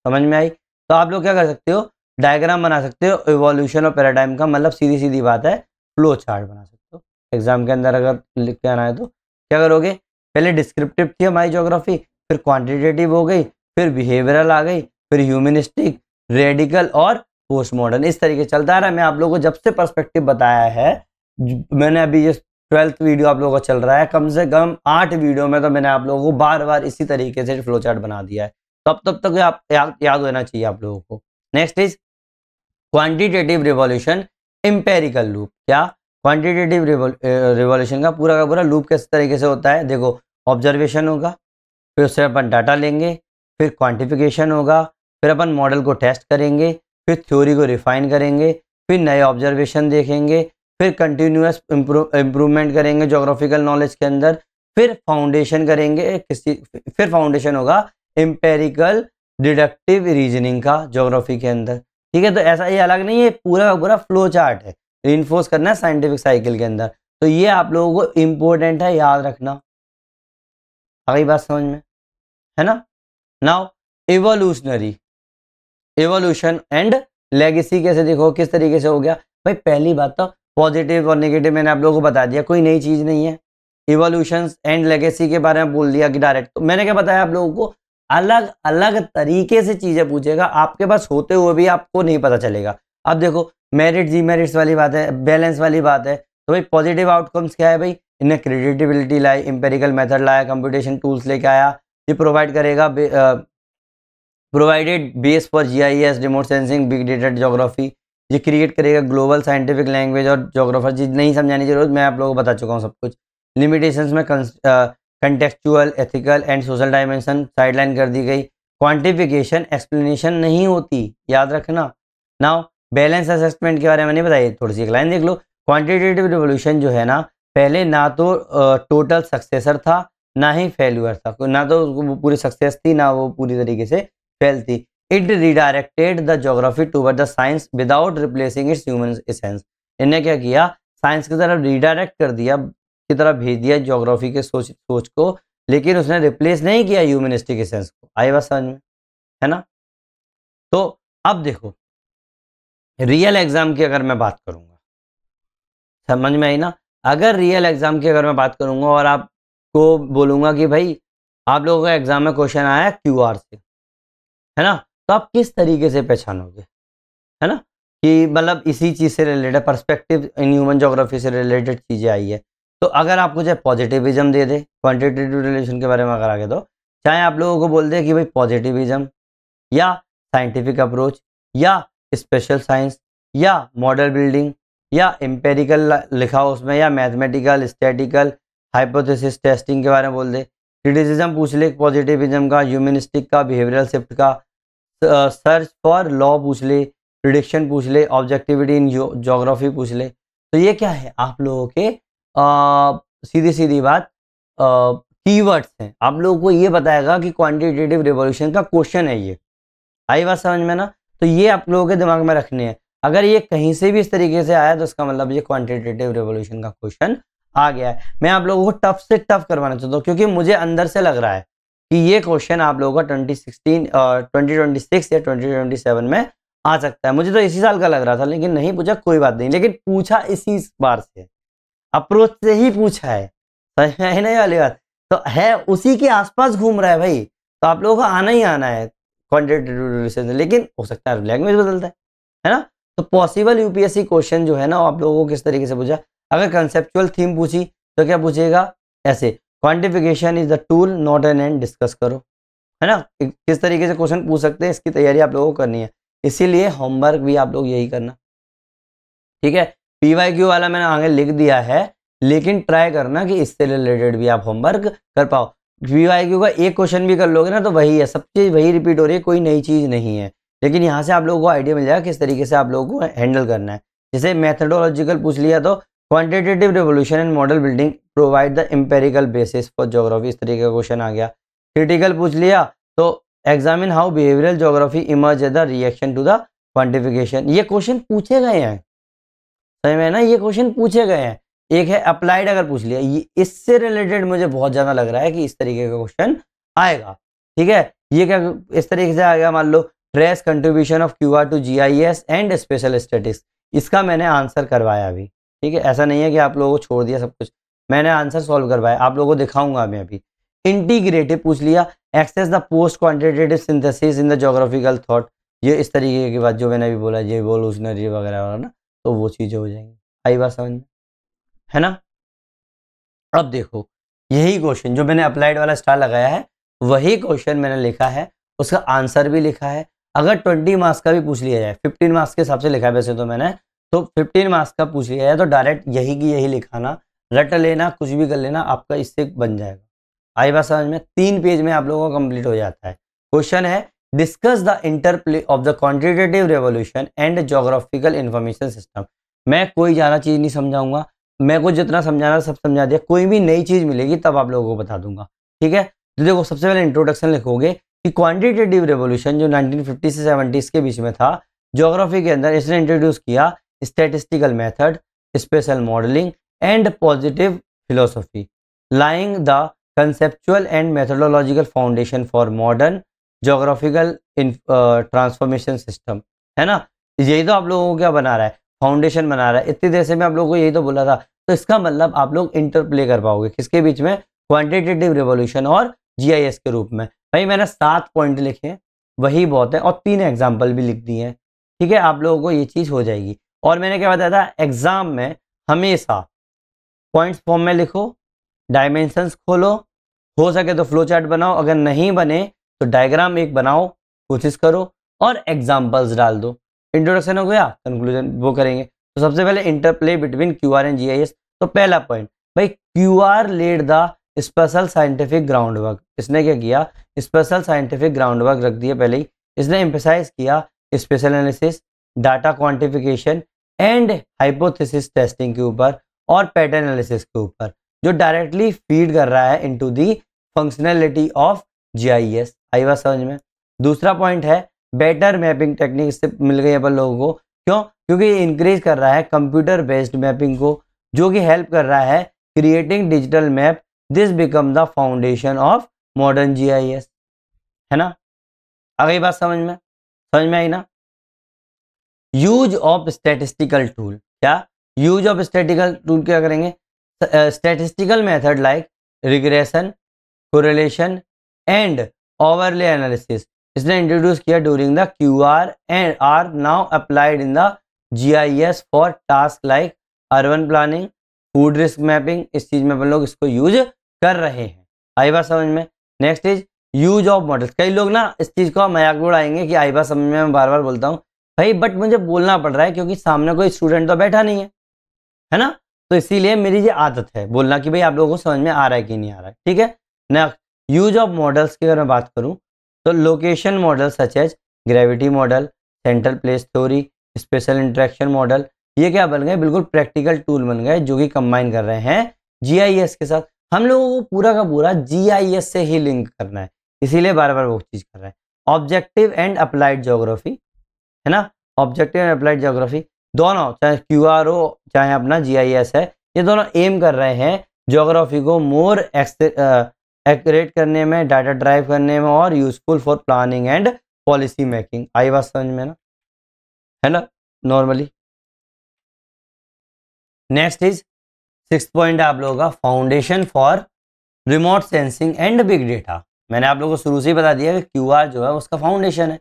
समझ में आई। तो आप लोग क्या कर सकते हो, डायग्राम बना सकते हो इवोल्यूशन और पैराडाइम का, मतलब सीधी सीधी बात है, फ्लो चार्ट बना सकते हो एग्जाम के अंदर अगर लिख के आना है तो। क्या करोगे, पहले डिस्क्रिप्टिव थी हमारी ज्योग्राफी, फिर क्वांटिटेटिव हो गई, फिर बिहेवियरल आ गई, फिर ह्यूमनिस्टिक, रेडिकल और पोस्ट मॉडर्न, इस तरीके चलता रहा। मैं आप लोगों को जब से पर्सपेक्टिव बताया है, मैंने अभी ये 12th वीडियो आप लोगों का चल रहा है, कम से कम 8 वीडियो में तो मैंने आप लोगों को बार बार इसी तरीके से फ्लो चार्ट बना दिया है। तब तक आप याद होना चाहिए आप लोगों को। Next is quantitative revolution empirical loop. क्या? क्वांटिटेटिव रिवॉल्यूशन का पूरा लूप किस तरीके से होता है, देखो ऑब्जर्वेशन होगा, फिर उससे अपन डाटा लेंगे, फिर क्वांटिफिकेशन होगा, फिर अपन मॉडल को टेस्ट करेंगे, फिर थ्योरी को रिफाइन करेंगे, फिर नए ऑब्जर्वेशन देखेंगे, फिर कंटिन्यूअस इम्प्रूवमेंट करेंगे ज्योग्राफिकल नॉलेज के अंदर, फिर फाउंडेशन करेंगे फिर फाउंडेशन होगा एम्पेरिकल डिडक्टिव रीजनिंग का ज्योग्राफी के अंदर। ठीक है, तो ऐसा ये अलग नहीं है, पूरा का पूरा फ्लो चार्ट है, रिइंफोर्स करना है साइंटिफिक साइकिल के अंदर। तो ये आप लोगों को इंपॉर्टेंट है, याद रखना। अगली बात समझ में, है ना। नाउ एवोल्यूशन एंड लेगेसी कैसे, देखो किस तरीके से हो गया भाई। पहली बात तो पॉजिटिव और नेगेटिव मैंने आप लोगों को बता दिया, कोई नई चीज नहीं है। इवोल्यूशन एंड लेगेसी के बारे में बोल दिया कि डायरेक्ट, तो मैंने क्या बताया आप लोगों को, अलग अलग तरीके से चीजें पूछेगा, आपके पास होते हुए भी आपको नहीं पता चलेगा। अब देखो मेरिट डीमेरिट्स वाली बात है, बैलेंस वाली बात है। तो भाई पॉजिटिव आउटकम्स क्या है भाई, इन्हें क्रेडिटेबिलिटी लाई, इंपेरिकल मेथड लाया, कंप्यूटेशन टूल्स लेके आया, ये प्रोवाइड करेगा provided base for GIS, remote sensing, big data geography, ये क्रिएट करेगा ग्लोबल साइंटिफिक लैंग्वेज और ज्योग्राफर, चीज नहीं समझाने की जरूरत, मैं आप लोगों को बता चुका हूँ सब कुछ। लिमिटेशंस में contextual, ethical and social dimension sideline कर दी गई। क्वांटिफिकेशन एक्सप्लेनेशन नहीं होती, याद रखना। नाउ बैलेंस असेसमेंट के बारे में नहीं बताइए, थोड़ी सी एक लाइन देख लो। क्वांटिटेटिव रिवोल्यूशन जो है ना, पहले ना तो टोटल सक्सेसर था ना ही फेल्यूअर था, ना तो वो पूरी सक्सेस थी ना वो पूरी तरीके से फेल थी। It redirected the geography toward the science without replacing it's human essence. इन्हें क्या किया, साइंस की तरफ रिडायरेक्ट कर दिया, की तरफ भेज दिया ज्योग्राफी के सोच को, लेकिन उसने रिप्लेस नहीं किया ह्यूमनिस्टिक एसेंस को। आई बात समझ में, है ना। तो अब देखो रियल एग्जाम की अगर मैं बात करूंगा, समझ में आई ना। अगर रियल एग्जाम की अगर मैं बात करूंगा और आपको बोलूंगा कि भाई आप लोगों का एग्जाम में क्वेश्चन आया क्यूआर से, है ना, तो आप किस तरीके से पहचानोगे, है ना, कि मतलब इसी चीज से related perspective in human geography से रिलेटेड चीजें आई है। तो अगर आपको चाहे पॉजिटिविज्म दे दे, क्वांटिटेटिव रिलेशन के बारे में अगर आगे, तो चाहे आप लोगों को बोल दे कि भाई पॉजिटिविज्म या साइंटिफिक अप्रोच या स्पेशल साइंस या मॉडल बिल्डिंग या एम्पेरिकल लिखा हो उसमें, या मैथमेटिकल, स्टैटिकल, हाइपोथेसिस टेस्टिंग के बारे में बोल दे, क्रिटिसिज्म पूछ ले पॉजिटिविज्म का, ह्यूमनिस्टिक का, बिहेवियरल शिफ्ट का, सर्च फॉर लॉ पूछ ले, प्रिडिक्शन पूछ ले, ऑब्जेक्टिविटी इन ज्योग्राफी पूछ ले। तो ये क्या है आप लोगों के सीधी सीधी बात कीवर्ड्स हैं। आप लोगों को ये बताएगा कि क्वांटिटेटिव रिवॉल्यूशन का क्वेश्चन है ये। आई बात समझ में ना? तो ये आप लोगों के दिमाग में रखने हैं। अगर ये कहीं से भी इस तरीके से आया तो इसका मतलब ये क्वांटिटेटिव रिवॉल्यूशन का क्वेश्चन आ गया है। मैं आप लोगों को टफ से टफ करवाना चाहता हूँ क्योंकि मुझे अंदर से लग रहा है कि ये क्वेश्चन आप लोगों का 2026 या 2027 में आ सकता है। मुझे तो इसी साल का लग रहा था, लेकिन नहीं पूछा, कोई बात नहीं, लेकिन पूछा इसी बार से, अप्रोच से ही पूछा है। है नहीं वाली बात? तो है उसी के आसपास घूम रहा है भाई। तो आप लोगों को आना ही आना है क्वांटिटेटिव रिसर्च, लेकिन हो सकता है लैंग्वेज बदलता है ना? तो पॉसिबल यूपीएससी क्वेश्चन जो है ना आप लोगों को किस तरीके से पूछा। अगर कंसेप्चुअल थीम पूछी तो क्या पूछेगा, ऐसे quantification is the tool not an and, discuss करो, है ना? किस तरीके से क्वेश्चन पूछ सकते हैं, इसकी तैयारी आप लोगों को करनी है। इसीलिए होमवर्क भी आप लोग यही करना, ठीक है? पीवाईक्यू वाला मैंने आगे लिख दिया है, लेकिन ट्राई करना कि इससे रिलेटेड भी आप होमवर्क कर पाओ। पीवाईक्यू का एक क्वेश्चन भी कर लोगे ना तो वही है, सब चीज वही रिपीट हो रही है, कोई नई चीज नहीं है। लेकिन यहाँ से आप लोगों को आइडिया मिल जाएगा किस तरीके से आप लोगों को हैंडल करना है। जैसे मेथडोलॉजिकल पूछ लिया तो quantitative revolution and model building provide the empirical basis for geography, इस तरीके का क्वेश्चन आ गया। क्रिटिकल पूछ लिया तो examine how behavioural geography emerge the reaction to the quantification. ये क्वेश्चन पूछे गए हैं, समझ में ना? ये क्वेश्चन पूछे गए हैं। एक है अप्लाइड, अगर पूछ लिया, ये इससे रिलेटेड मुझे बहुत ज्यादा लग रहा है कि इस तरीके का क्वेश्चन आएगा, ठीक है? ये क्या इस तरीके से आ गया, मान लो trace contribution of QR to GIS and spatial statistics, इसका मैंने आंसर करवाया अभी, ठीक है? ऐसा नहीं है कि आप लोगों को छोड़ दिया सब कुछ, मैंने आंसर सॉल्व करवाया, आप लोगों को दिखाऊंगा मैं अभी। इंटीग्रेटिव पूछ लिया, assess the post quantitative synthesis in the geographical thought, ये इस तरीके की बात जो मैंने अभी बोला, ये इवोल्यूशनरी वगैरह ना, तो वो चीजें हो जाएंगी। आई बात समझ में, है ना? अब देखो यही क्वेश्चन जो मैंने अप्लाइड वाला स्टार लगाया है, वही क्वेश्चन मैंने लिखा है, उसका आंसर भी लिखा है। अगर 20 मार्क्स का भी पूछ लिया जाए, 15 मार्क्स के हिसाब से लिखा है वैसे तो मैंने, तो 15 मार्क्स का पूछ लिया जाए तो डायरेक्ट यही की यही लिखाना, रट लेना, कुछ भी कर लेना, आपका इससे बन जाएगा। आई बात समझ में? 3 पेज में आप लोगों का कंप्लीट हो जाता है। क्वेश्चन है discuss the interplay of the quantitative revolution and geographical information system. मैं कोई ज्यादा चीज नहीं समझाऊंगा, मैं को जितना समझाना सब समझा दिया, कोई भी नई चीज मिलेगी तब आप लोगों को बता दूंगा, ठीक है? तो देखो सबसे पहले इंट्रोडक्शन लिखोगे कि क्वांटिटेटिव रिवोल्यूशन जो 1950 से 70 के बीच में था ज्योग्राफी के अंदर, इसने इंट्रोड्यूस किया statistical method, special modelling and positive philosophy, lying the conceptual and methodological foundation for modern geographical transformation system, है ना? यही तो आप लोगों को क्या बना रहा है, फाउंडेशन बना रहा है। इतनी देर से मैं आप लोगों को यही तो बोला था। तो इसका मतलब आप लोग इंटरप्ले कर पाओगे किसके बीच में, क्वांटिटेटिव रिवोल्यूशन और जीआईएस के रूप में। भाई मैंने 7 पॉइंट लिखे हैं, वही बहुत है, और 3 एग्जाम्पल भी लिख दिए हैं, ठीक है? आप लोगों को ये चीज हो जाएगी। और मैंने क्या बताया था, एग्जाम में हमेशा पॉइंट्स फॉर्म में लिखो, डायमेंशंस खोलो, हो सके तो फ्लो चार्ट बनाओ, अगर नहीं बने तो डायग्राम एक बनाओ, कोशिश करो, और एग्जाम्पल्स डाल दो। इंट्रोडक्शन हो गया, कंक्लूजन वो करेंगे। तो सबसे पहले interplay between QR and GIS. तो पहला पॉइंट, भाई QR led the spatial scientific ground work. इसने क्या किया, स्पेशल साइंटिफिक ग्राउंड वर्क रख दिया पहले ही। इसने एम्फेसाइज किया special analysis, data quantification and hypothesis testing के ऊपर और पैटर्न एनालिसिस के ऊपर, जो डायरेक्टली फीड कर रहा है into the functionality of GIS. आई बात समझ में? दूसरा पॉइंट है बेटर मैपिंग टेक्निक, इससे मिल गई अपन लोगों को। क्यों? क्योंकि ये इंक्रीज कर रहा है कंप्यूटर बेस्ड मैपिंग को, जो कि हेल्प कर रहा है creating digital map. This become the foundation of modern GIS, है ना? आ गई बात समझ में? समझ में आई ना? यूज ऑफ स्टैटिस्टिकल टूल, क्या यूज ऑफ स्टैटिस्टिकल टूल क्या करेंगे, statistical method like regression, correlation and overlay analysis इसने इंट्रोड्यूस किया during the QR and are now applied in the GIS for task like urban planning, food risk mapping. इस चीज में अपन लोग इसको use कर रहे हैं। आई बात समझ में? Next is use of models. कई लोग ना इस चीज को मजाक में उड़ाएंगे कि आई बात समझ में, मैं बार बार बोलता हूँ भाई, बट मुझे बोलना पड़ रहा है क्योंकि सामने कोई स्टूडेंट तो बैठा नहीं है ना, तो इसीलिए मेरी ये आदत है बोलना कि भाई आप लोगों को समझ में आ रहा है कि नहीं आ रहा है, ठीक है ना। यूज ऑफ मॉडल्स की अगर मैं बात करूं तो location model such as gravity model, central place theory, spatial interaction model, ये क्या बन गए, बिल्कुल प्रैक्टिकल टूल बन गए जो कि कंबाइन कर रहे हैं जीआईएस के साथ। हम लोगों को पूरा का पूरा जीआईएस से ही लिंक करना है, इसीलिए बार बार वो चीज कर रहे हैं। ऑब्जेक्टिव एंड अप्लाइड ज्योग्राफी, है ना, ऑब्जेक्टिव एंड अप्लाइड ज्योग्राफी दोनों, चाहे क्यूआर हो चाहे अपना जीआईएस है, ये दोनों एम कर रहे हैं ज्योग्राफी को मोर एक्यूरेट करने में, डाटा ड्राइव करने में और useful for planning and policy making. आई बात समझ में ना, है ना, normally. Next is 6th point आप लोगों का foundation for remote sensing and big data. मैंने आप लोगों को शुरू से ही बता दिया कि क्यूआर जो है उसका फाउंडेशन है,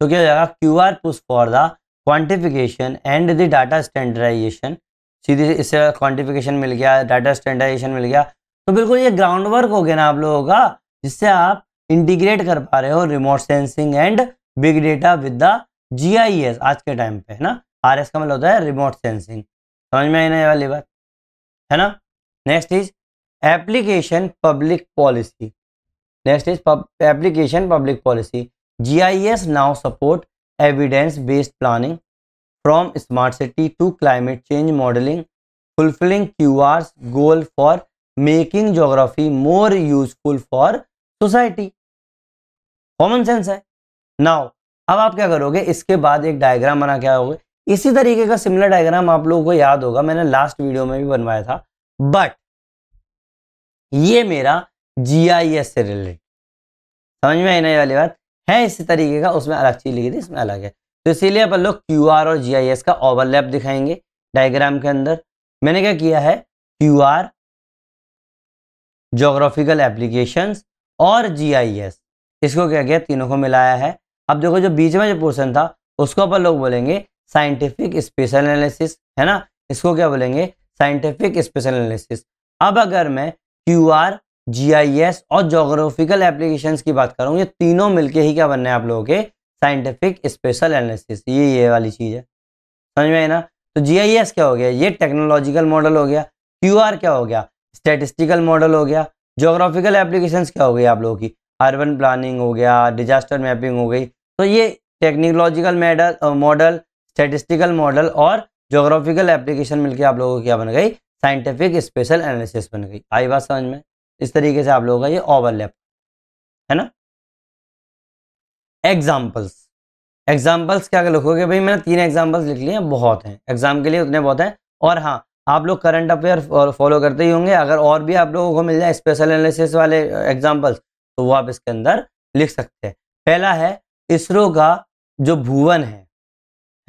तो क्या हो जाएगा, QR push for the quantification and the data standardisation. सीधे इससे क्वांटिफिकेशन मिल गया, डाटा स्टैंडर्डाइजेशन मिल गया, तो बिल्कुल ये ग्राउंड वर्क हो गया ना आप लोगों का, जिससे आप इंटीग्रेट कर पा रहे हो remote sensing and big data with the GIS आज के टाइम पे, है ना। आरएस का मतलब होता है रिमोट सेंसिंग, समझ में आई ना ये वाली बात, है ना। Next is application public policy. Next is application public policy. GIS now support evidence-based planning from smart city to climate change modeling, fulfilling QR's goal for making geography more useful for society। Common sense है। Now अब आप क्या करोगे, इसके बाद एक diagram बना क्या होगा, इसी तरीके का सिमिलर डायग्राम आप लोगों को याद होगा, मैंने लास्ट वीडियो में भी बनवाया था, बट ये मेरा GIS से रिलेटेड, समझ में आई ना ये वाली बात है, इसी तरीके का, उसमें अलग चीज लिखी थी, इसमें अलग है। तो इसीलिए अपन लोग क्यूआर और जीआईएस का ओवरलैप दिखाएंगे डायग्राम के अंदर। मैंने क्या किया है, क्यूआर, ज्योग्राफिकल एप्लीकेशंस और जीआईएस, इसको क्या किया, तीनों को मिलाया है। अब देखो जो बीच में जो पोर्शन था उसको अपन लोग बोलेंगे साइंटिफिक स्पेशल एनालिसिस, है ना, इसको क्या बोलेंगे, साइंटिफिक स्पेशल एनालिसिस। अब अगर मैं क्यूआर, जीआईएस और ज्योग्राफिकल एप्लीकेशंस की बात करूं, ये तीनों मिलके ही क्या बनना है आप लोगों के, साइंटिफिक स्पेशल एनालिसिस, ये वाली चीज है, समझ में आई ना। तो जीआईएस क्या हो गया, ये टेक्नोलॉजिकल मॉडल हो गया, क्यूआर क्या हो गया, स्टैटिस्टिकल मॉडल हो गया, ज्योग्राफिकल एप्लीकेशंस क्या हो गई आप लोगों की, अर्बन प्लानिंग हो गया, डिजास्टर मैपिंग हो गई। तो ये टेक्नोलॉजिकल मॉडल, स्टैटिस्टिकल मॉडल और ज्योग्राफिकल एप्लीकेशन मिलकर आप लोगों को क्या बन गई, साइंटिफिक स्पेशल एनालिसिस बन गई। आई बात समझ में, इस तरीके से आप लोगों का ये ओवरलैप, है ना। एग्जाम्पल्स, एग्जाम्पल्स क्या लिखोगे भाई, मैंने 3 एग्जाम्पल्स लिख लिए हैं, बहुत हैं एग्जाम के लिए, उतने बहुत हैं। और हाँ, आप लोग करंट अफेयर फॉलो करते ही होंगे, अगर और भी आप लोगों को मिल जाए स्पेशल एनालिसिस वाले एग्जाम्पल्स तो वो आप इसके अंदर लिख सकते हैं। पहला है इसरो का जो भुवन है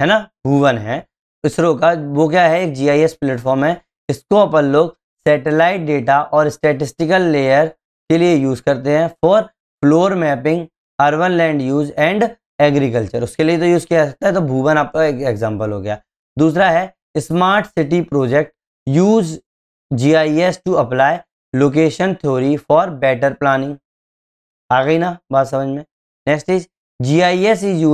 ना, भुवन है इसरो का, वो क्या है, एक जीआईएस प्लेटफॉर्म है। इसको अपन लोग सैटेलाइट डेटा और स्टैटिस्टिकल लेयर के लिए यूज करते हैं for floor mapping, urban land use and agriculture, उसके लिए तो यूज किया जा सकता है। तो भुवन आपका एक एग्जांपल हो गया। दूसरा है smart city project, use GIS to apply location theory for better planning. आ गई ना बात समझ में। Next is GIS is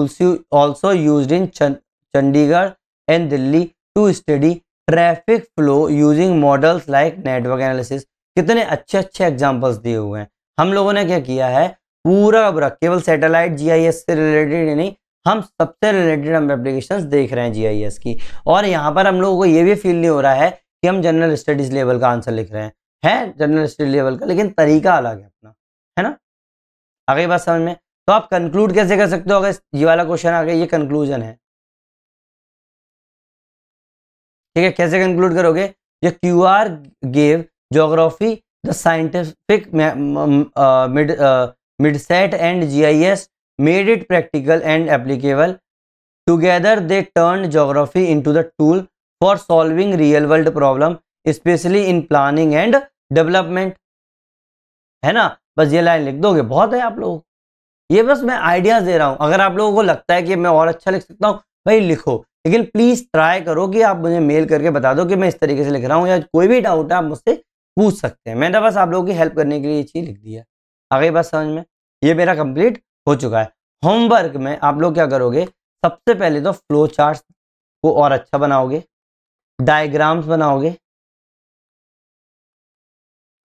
also used in Chandigarh and Delhi to study traffic flow using models like network analysis. कितने अच्छे अच्छे एग्जांपल्स दिए हुए हैं। हम लोगों ने क्या किया है, पूरा का पूरा केवल सैटेलाइट जीआईएस से रिलेटेड ही नहीं, हम सबसे रिलेटेड हम एप्लीकेशंस देख रहे हैं जीआईएस की। और यहाँ पर हम लोगों को ये भी फील नहीं हो रहा है कि हम जनरल स्टडीज लेवल का आंसर लिख रहे हैं, है जनरल स्टडीज लेवल का, लेकिन तरीका अलग है अपना, है ना। आ गई बात समझ में। तो आप कंक्लूड कैसे कर सकते हो, अगर ये वाला क्वेश्चन आ गया, ये कंक्लूजन है, ठीक है। कैसे कंक्लूड करोगे, ये QR gave geography the scientific mindset and GIS made it practical and applicable together. They turn geography into the tool for solving real world problem specially in planning and development, है ना। बस ये line लिख दोगे, बहुत है आप लोगों, ये बस मैं आइडियाज दे रहा हूं। अगर आप लोगों को लगता है कि मैं और अच्छा लिख सकता हूं, भाई लिखो, लेकिन प्लीज ट्राई करो कि आप मुझे मेल करके बता दो कि मैं इस तरीके से लिख रहा हूँ, या कोई भी डाउट है आप मुझसे पूछ सकते हैं। मैंने बस आप लोगों की हेल्प करने के लिए ये चीज लिख दी है। आ गई बात समझ में। ये मेरा कंप्लीट हो चुका है। होमवर्क में आप लोग क्या करोगे, सबसे पहले तो फ्लो चार्ट को और अच्छा बनाओगे, डायग्राम्स बनाओगे,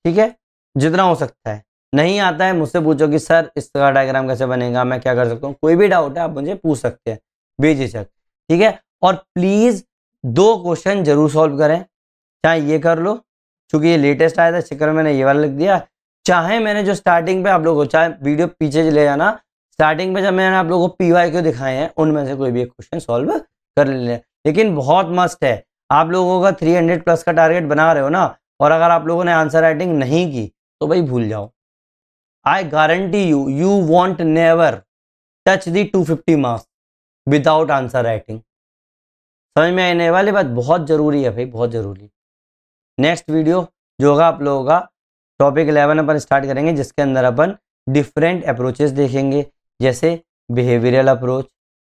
ठीक है, जितना हो सकता है। नहीं आता है मुझसे पूछो कि सर इसका डायग्राम कैसे बनेगा, मैं क्या कर सकता हूँ, कोई भी डाउट है आप मुझे पूछ सकते हैं बेझिझक, ठीक है। और प्लीज 2 क्वेश्चन जरूर सॉल्व करें, चाहे ये कर लो, क्योंकि ये लेटेस्ट आया था इस चक्कर में मैंने ये वाला लिख दिया, चाहे मैंने जो स्टार्टिंग पे आप लोगों को, चाहे वीडियो पीछे ले जाना, स्टार्टिंग पे जब मैंने आप लोगों को PYQ दिखाए हैं उनमें से कोई भी एक क्वेश्चन सॉल्व कर लें। लेकिन बहुत मस्ट है, आप लोगों का 300 प्लस का टारगेट बना रहे हो ना, और अगर आप लोगों ने आंसर राइटिंग नहीं की तो भाई भूल जाओ। I guarantee you, you want never touch the 250 marks without answer writing. समझ में आने वाली बात बहुत जरूरी है भाई, बहुत जरूरी। नेक्स्ट वीडियो जो होगा आप लोगों का टॉपिक 11 अपन स्टार्ट करेंगे, जिसके अंदर अपन डिफरेंट अप्रोचेस देखेंगे, जैसे behavioural approach,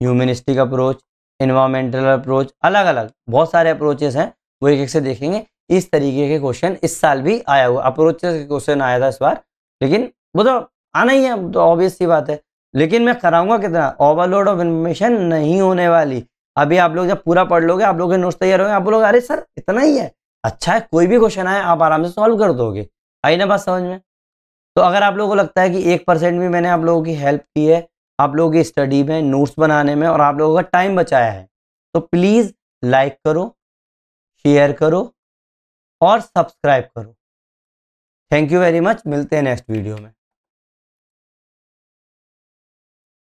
humanistic approach, environmental approach, अलग अलग बहुत सारे अप्रोचेस हैं, वो एक एक से देखेंगे। इस तरीके के क्वेश्चन इस साल भी आया हुआ, अप्रोचेस के क्वेश्चन आया था इस बार, लेकिन वो तो आना ही है, तो ऑब्वियस सी बात है। लेकिन मैं कराऊंगा कितना, ओवरलोड ऑफ इन्फॉर्मेशन नहीं होने वाली। अभी आप लोग जब पूरा पढ़ लोगे, आप लोग के नोट्स तैयार होंगे, आप लोग अरे सर इतना ही है, अच्छा है, कोई भी क्वेश्चन आए आप आराम से सॉल्व कर दोगे। आई ना बात समझ में। तो अगर आप लोगों को लगता है कि 1% भी मैंने आप लोगों की हेल्प की है आप लोगों की स्टडी में, नोट्स बनाने में, और आप लोगों का टाइम बचाया है, तो प्लीज लाइक करो, शेयर करो और सब्सक्राइब करो। थैंक यू वेरी मच, मिलते हैं नेक्स्ट वीडियो में।